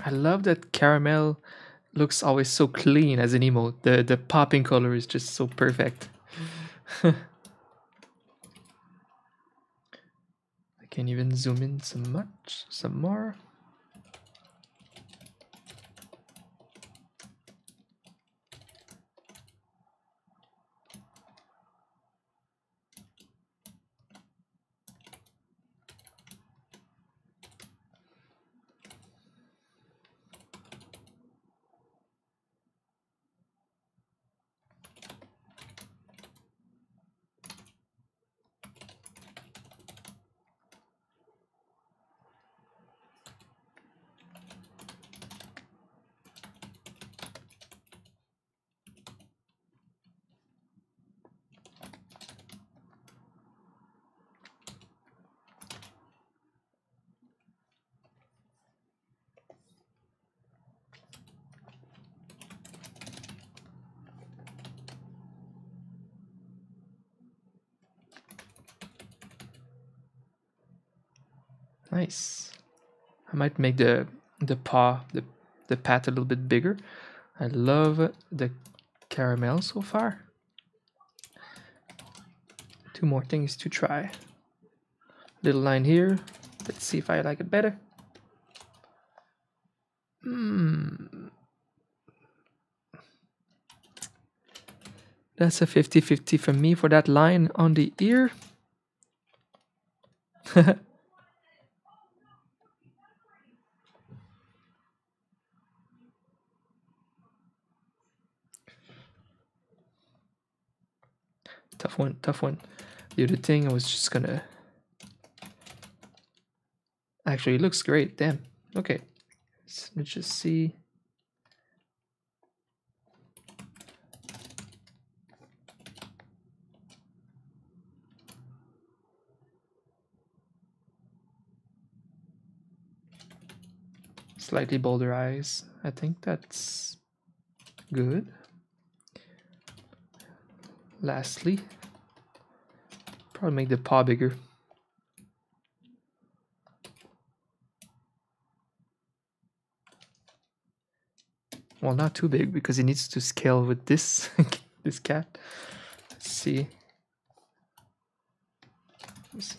I love that caramel looks always so clean as an emote. The popping color is just so perfect. I can even zoom in some more. Nice. I might make the paw the pat a little bit bigger. I love the caramel so far. Two more things to try. Little line here. Let's see if I like it better. That's a 50-50 for me for that line on the ear. Tough one, tough one. The other thing I was just gonna... Actually, it looks great, damn. Okay, so let's just see. Slightly bolder eyes. I think that's good. Lastly, probably make the paw bigger. Well, not too big because it needs to scale with this this cat. Let's see. Let's see.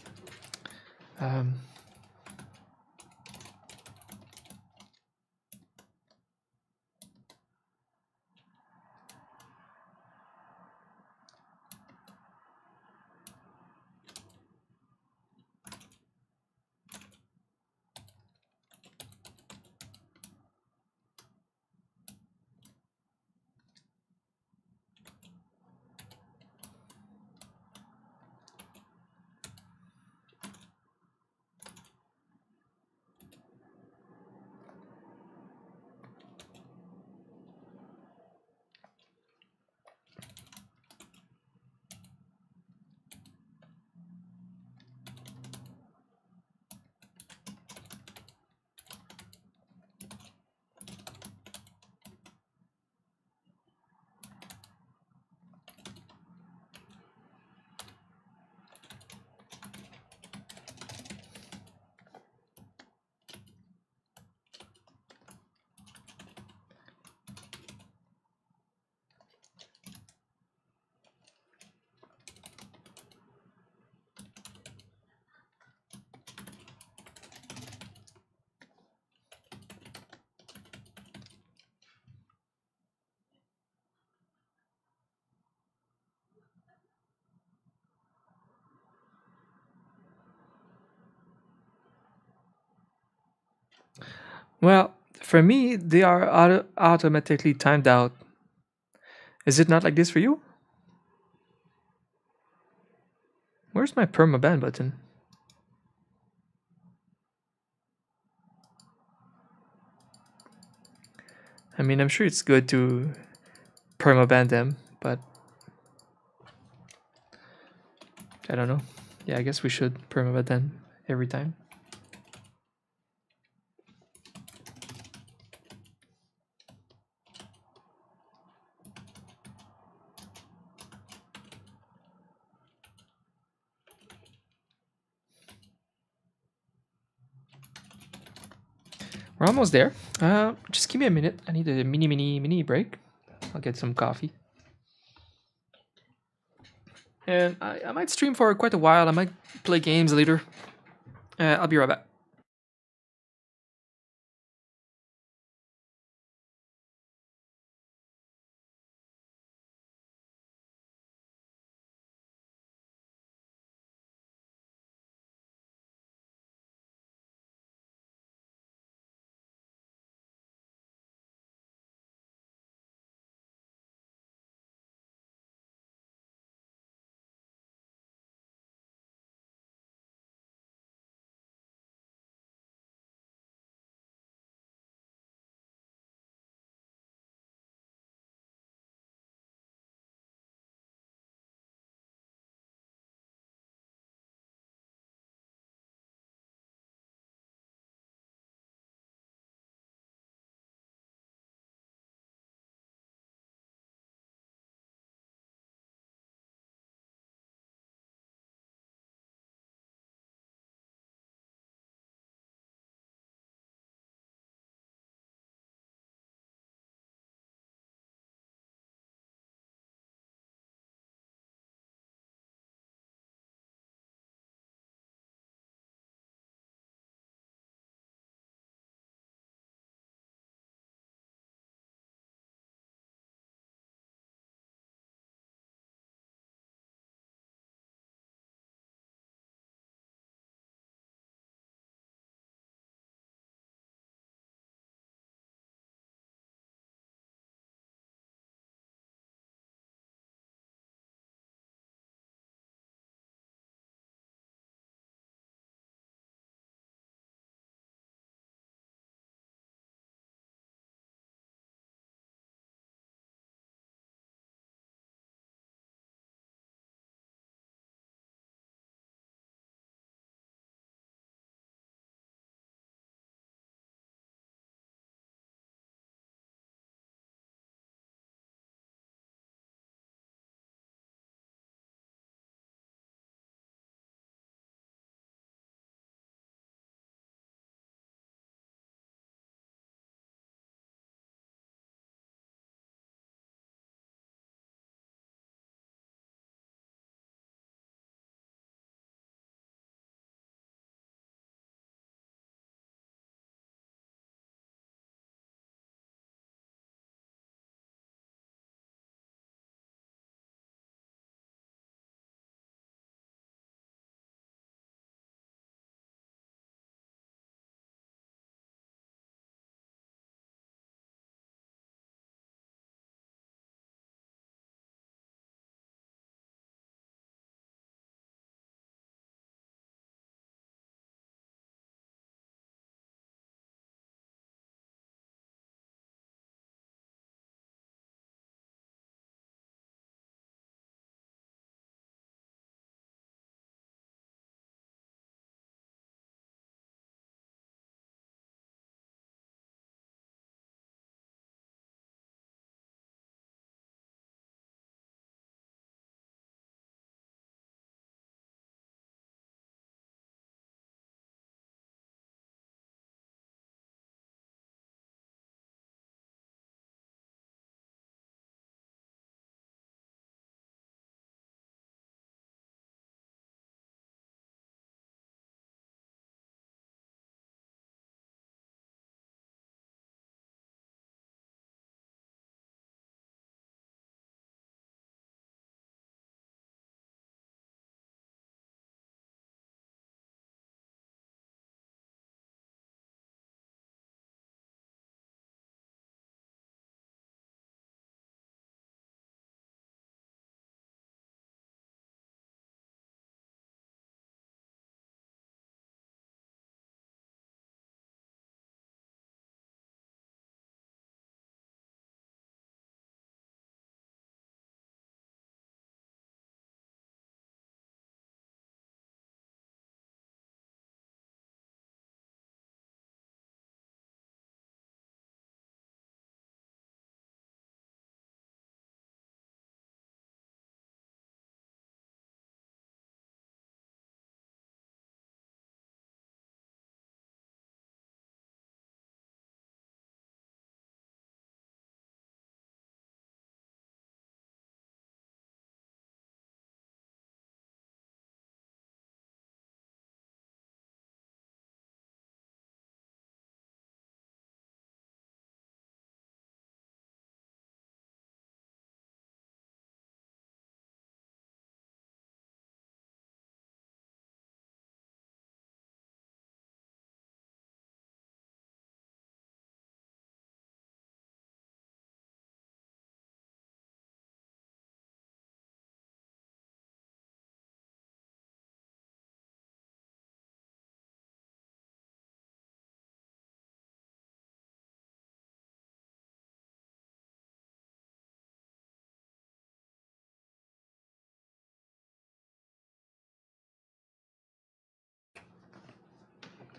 Well, for me, they are automatically timed out. Is it not like this for you? Where's my permaban button? I mean, I'm sure it's good to permaban them, but I don't know. Yeah, I guess we should permaban them every time. We're almost there. Just give me a minute. I need a mini break. I'll get some coffee. And I might stream for quite a while. I might play games later. I'll be right back.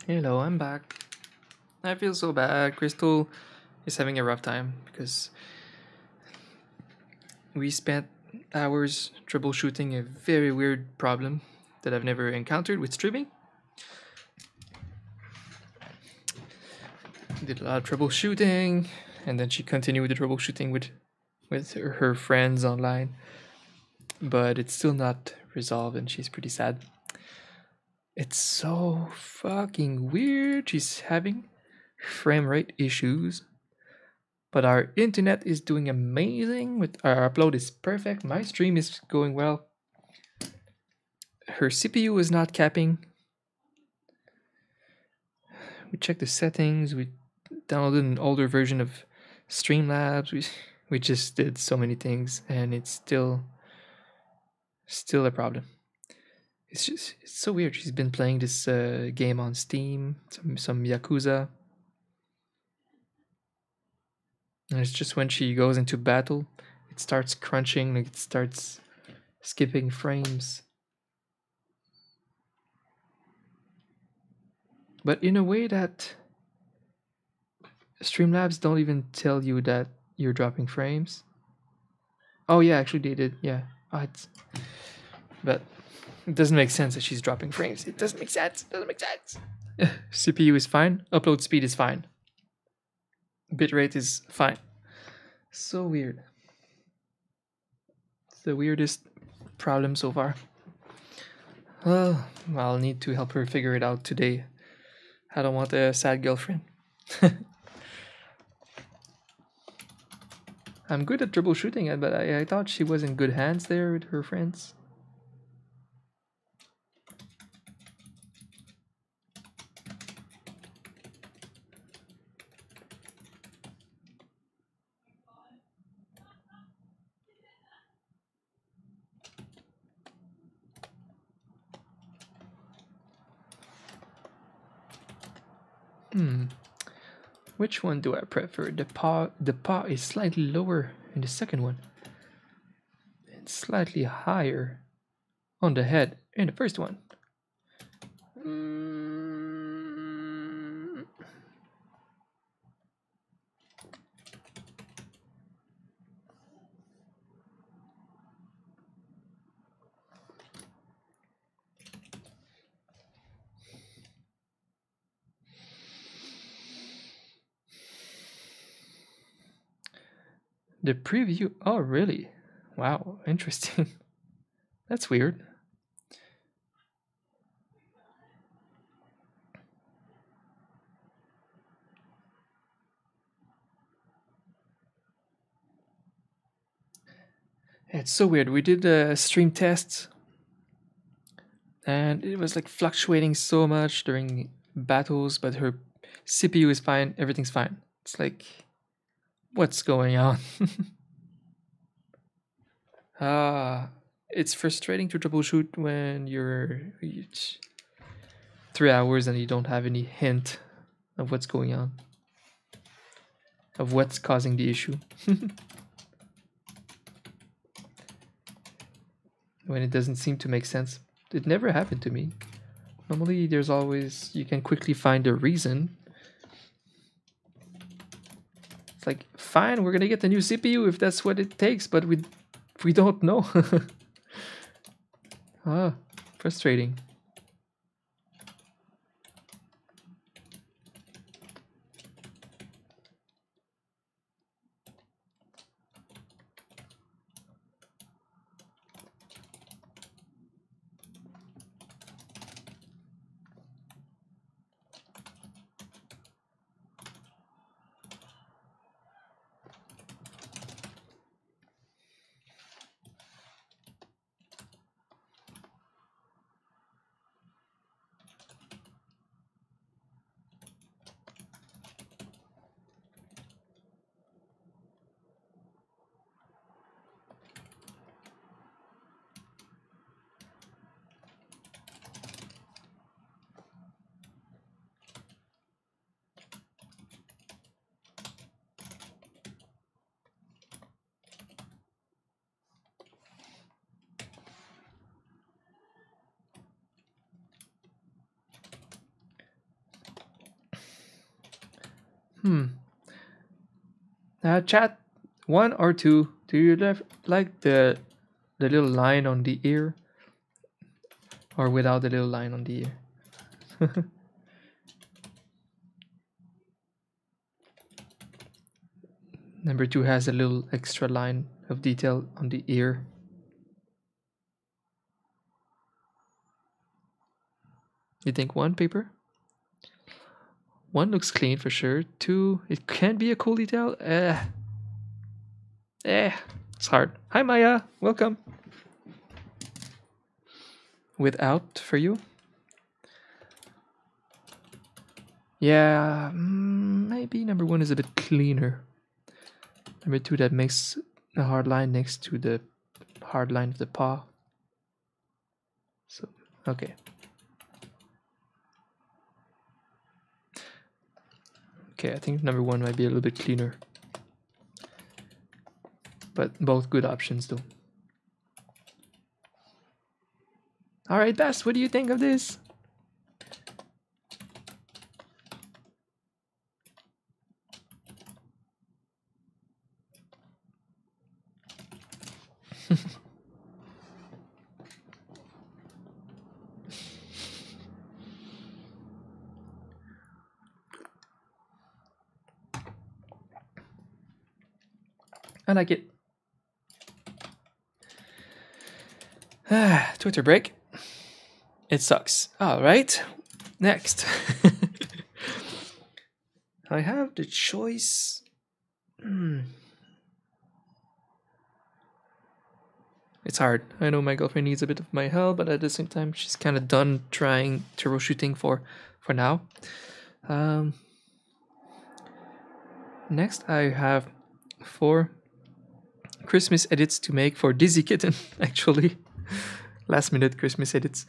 Hello, I'm back. I feel so bad. Crystal is having a rough time because we spent hours troubleshooting a very weird problem that I've never encountered with streaming. Did a lot of troubleshooting, and then she continued the troubleshooting with her friends online, but it's still not resolved, and she's pretty sad. It's so fucking weird. She's having frame rate issues, but our internet is doing amazing. With our upload is perfect. My stream is going well. Her CPU is not capping. We checked the settings. We downloaded an older version of Streamlabs. We just did so many things, and it's still a problem. It's so weird. She's been playing this game on Steam, some Yakuza, and it's just when she goes into battle, it starts crunching, like it starts skipping frames. But in a way that Streamlabs don't even tell you that you're dropping frames. Oh yeah, actually they did. Yeah. But it doesn't make sense that she's dropping frames. It doesn't make sense. It doesn't make sense. CPU is fine. Upload speed is fine. Bitrate is fine. So weird. It's the weirdest problem so far. I'll need to help her figure it out today. I don't want a sad girlfriend. I'm good at troubleshooting it, but I thought she was in good hands there with her friends. Which one do I prefer? The paw is slightly lower in the second one. And slightly higher on the head in the first one. The preview. Oh, really? Wow, interesting. That's weird. It's so weird. We did stream tests, and it was like fluctuating so much during battles, but her CPU is fine. Everything's fine. It's like, what's going on? Ah, it's frustrating to troubleshoot when you're 3 hours and you don't have any hint of what's going on, of what's causing the issue. When it doesn't seem to make sense. It never happened to me. Normally, there's always, you can quickly find a reason. It's like, fine, we're gonna get a new CPU if that's what it takes, but we don't know. Ah, frustrating. Chat, one or two. Do you like the little line on the ear, or without the little line on the ear? Number two has a little extra line of detail on the ear. You think one paper? One looks clean for sure. Two, it can be a cool detail. It's hard. Hi Maya, welcome. Without for you? Yeah, maybe number one is a bit cleaner. Number two, that makes a hard line next to the hard line of the paw. So, okay. Okay, I think number one might be a little bit cleaner. But both good options though. Alright, Bass, what do you think of this? I like it. Twitter break. It sucks. Alright, next. I have the choice. It's hard. I know my girlfriend needs a bit of my help, but at the same time, she's kind of done trying troubleshooting for now. Next, I have 4 Christmas edits to make for Dizzy Kitten, actually. Last minute Christmas edits.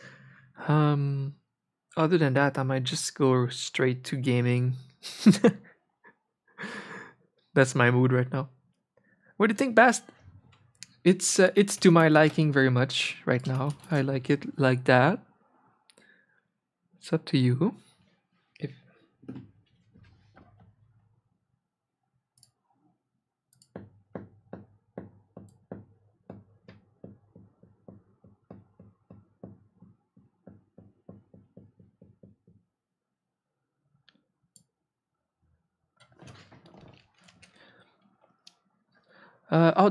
Other than that, I might just go straight to gaming. That's my mood right now. What do you think, Bast? It's to my liking very much right now. I like it like that. It's up to you. If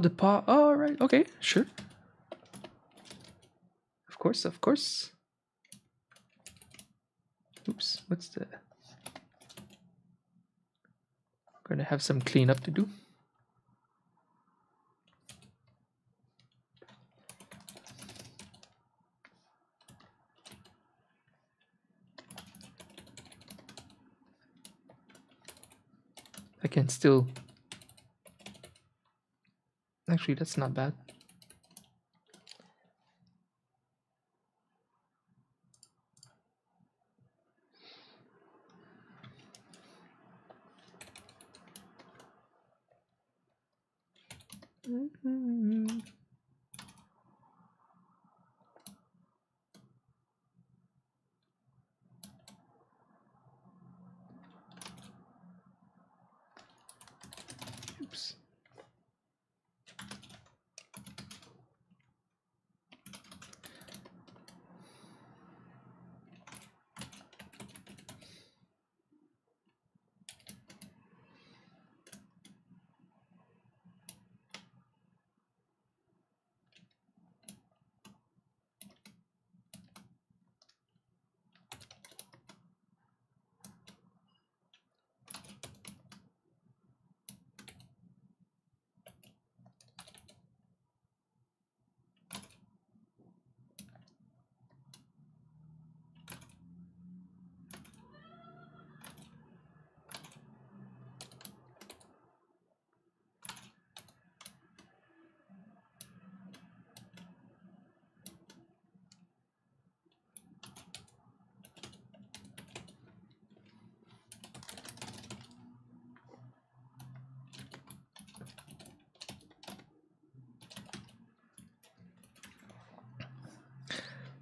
the paw. Oh, right. Okay, sure. Of course, of course. Oops, what's the... Gonna have some cleanup to do. I can still... Actually, that's not bad. Oops.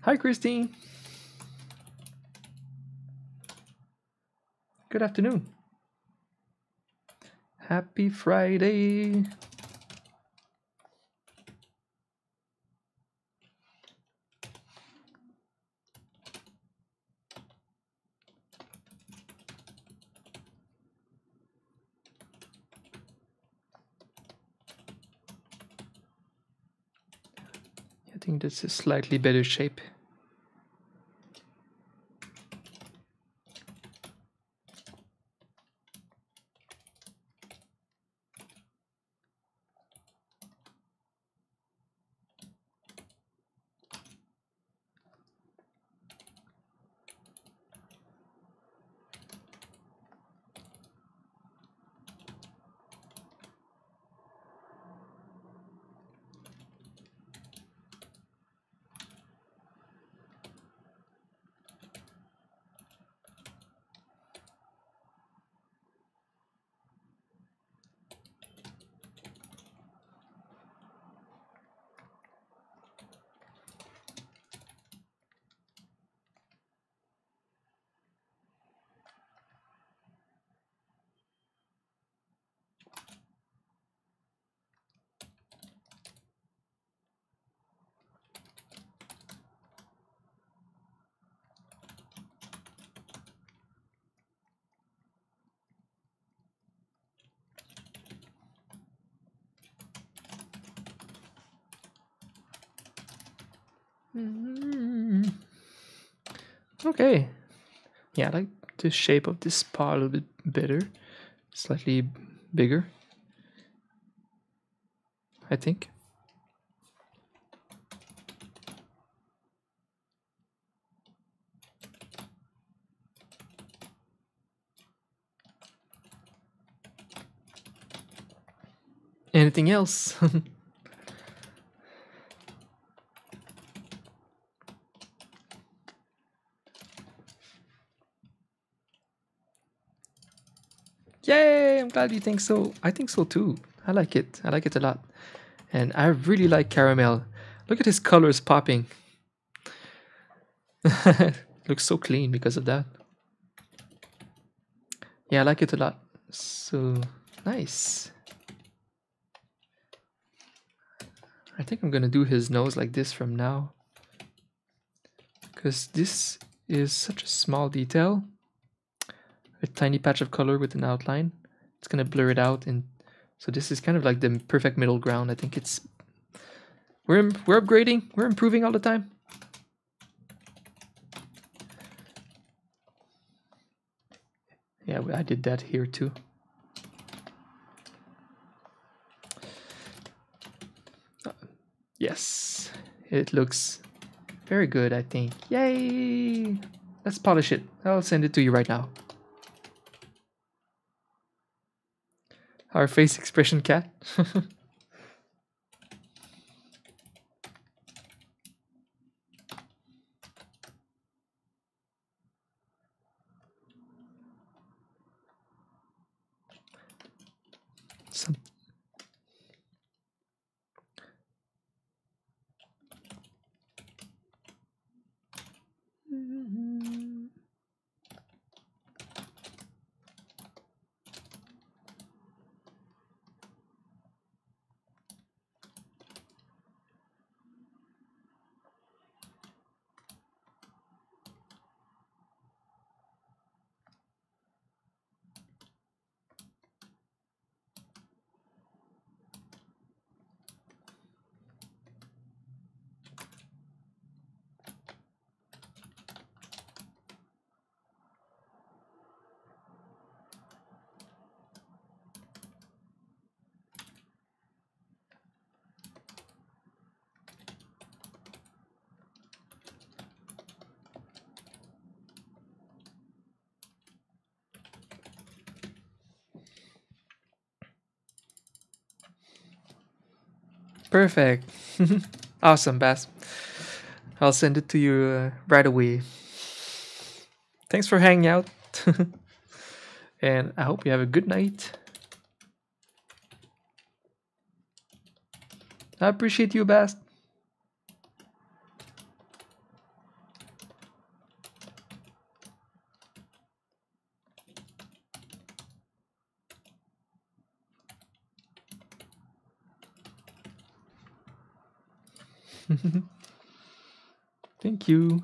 Hi, Christine. Good afternoon. Happy Friday. I think that's a slightly better shape. Okay. Yeah, I like the shape of this paw a little bit better. Slightly bigger, I think. Anything else? Yay! I'm glad you think so. I think so too. I like it. I like it a lot. And I really like caramel. Look at his colors popping. Looks so clean because of that. Yeah, I like it a lot. So nice. I think I'm gonna do his nose like this from now. Because this is such a small detail. A tiny patch of color with an outline. It's gonna blur it out, and so this is kind of like the perfect middle ground. I think it's we're upgrading, we're improving all the time. Yeah, I did that here too. Yes, it looks very good, I think. Yay! Let's polish it. I'll send it to you right now. Our face expression cat. Some Perfect. Awesome, Bass. I'll send it to you right away. Thanks for hanging out. And I hope you have a good night. I appreciate you, Bass. Thank you.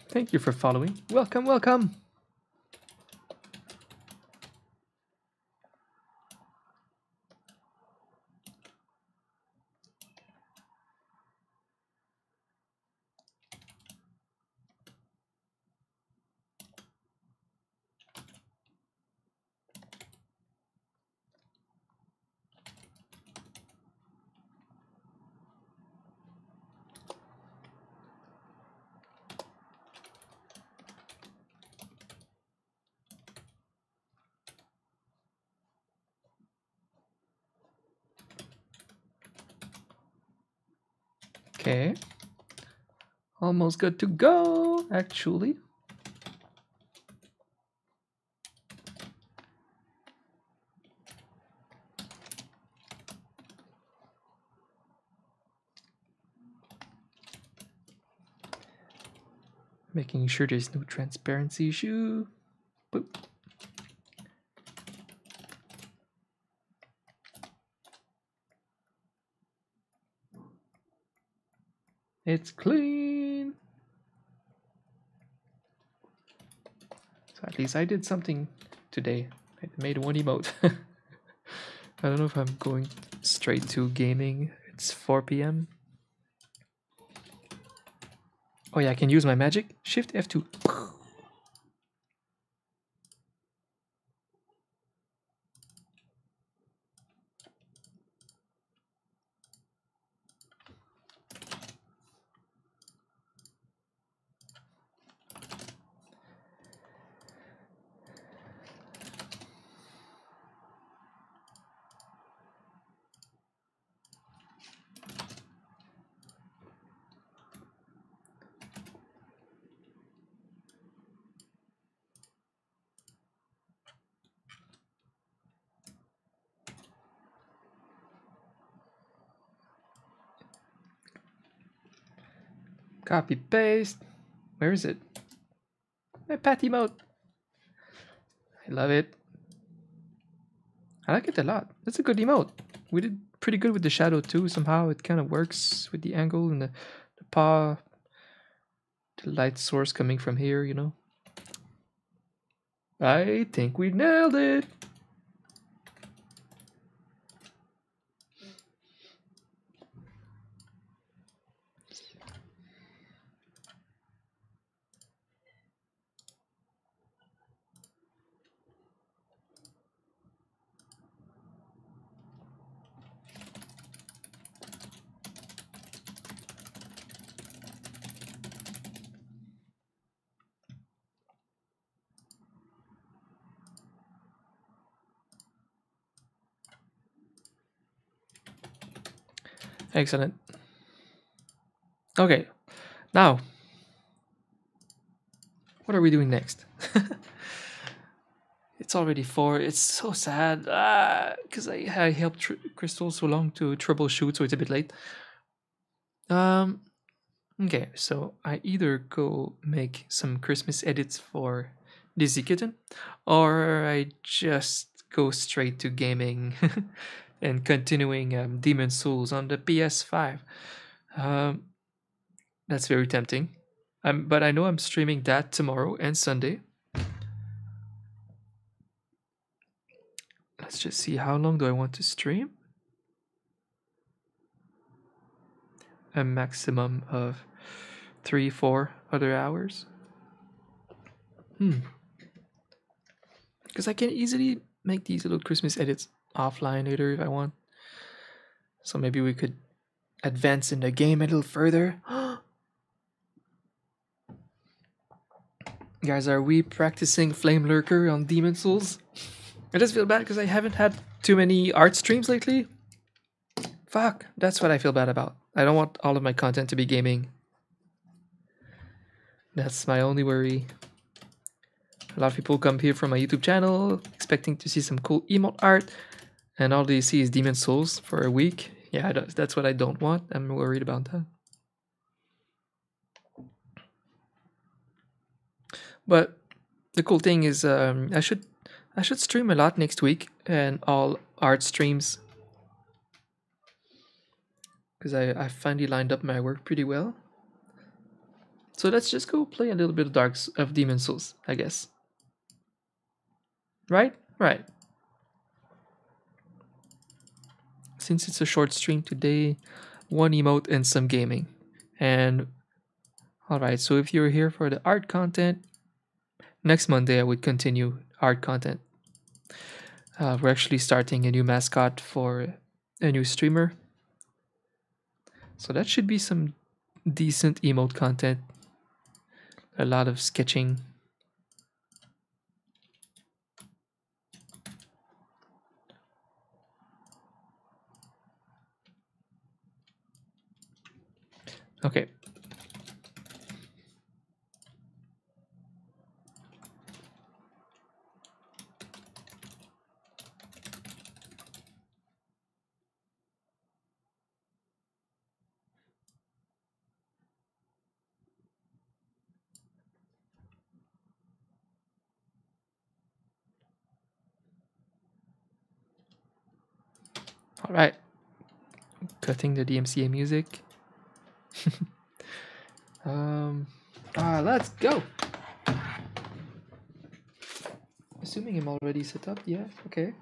Thank you for following. Welcome, welcome. Okay. Almost good to go, actually. Making sure there's no transparency issue. Boop. It's clean. So at least I did something today. I made one emote. I don't know if I'm going straight to gaming. It's 4 p.m. Oh yeah, I can use my magic. Shift F2. Copy paste. Where is it? My patty emote. I love it. I like it a lot. That's a good emote. We did pretty good with the shadow too. Somehow it kind of works with the angle and the paw, the light source coming from here, you know. I think we nailed it. Excellent. Okay, now what are we doing next? It's already 4. It's so sad because I helped Crystal so long to troubleshoot, so it's a bit late. Okay, so I either go make some Christmas edits for Dizzy Kitten, or I just go straight to gaming and continuing Demon Souls on the PS5. Um, that's very tempting. But I know I'm streaming that tomorrow and Sunday. Let's just see, how long do I want to stream? A maximum of 3-4 other hours. Because I can easily make these little Christmas edits offline later if I want. So maybe we could advance in the game a little further. Guys, are we practicing Flame Lurker on Demon Souls? I just feel bad because I haven't had too many art streams lately. Fuck, that's what I feel bad about. I don't want all of my content to be gaming. That's my only worry. A lot of people come here from my YouTube channel expecting to see some cool emote art, and all they see is Demon Souls for a week. Yeah, that's what I don't want. I'm worried about that. But the cool thing is, I should stream a lot next week and all art streams because I finally lined up my work pretty well. So let's just go play a little bit of of Demon Souls, I guess. Right? Right. Since it's a short stream today, one emote and some gaming. And alright, so if you're here for the art content, next Monday I would continue art content. We're actually starting a new mascot for a new streamer. So that should be some decent emote content. A lot of sketching. Okay. All right. Cutting the DMCA music. Let's go. Assuming I'm already set up, yeah, okay.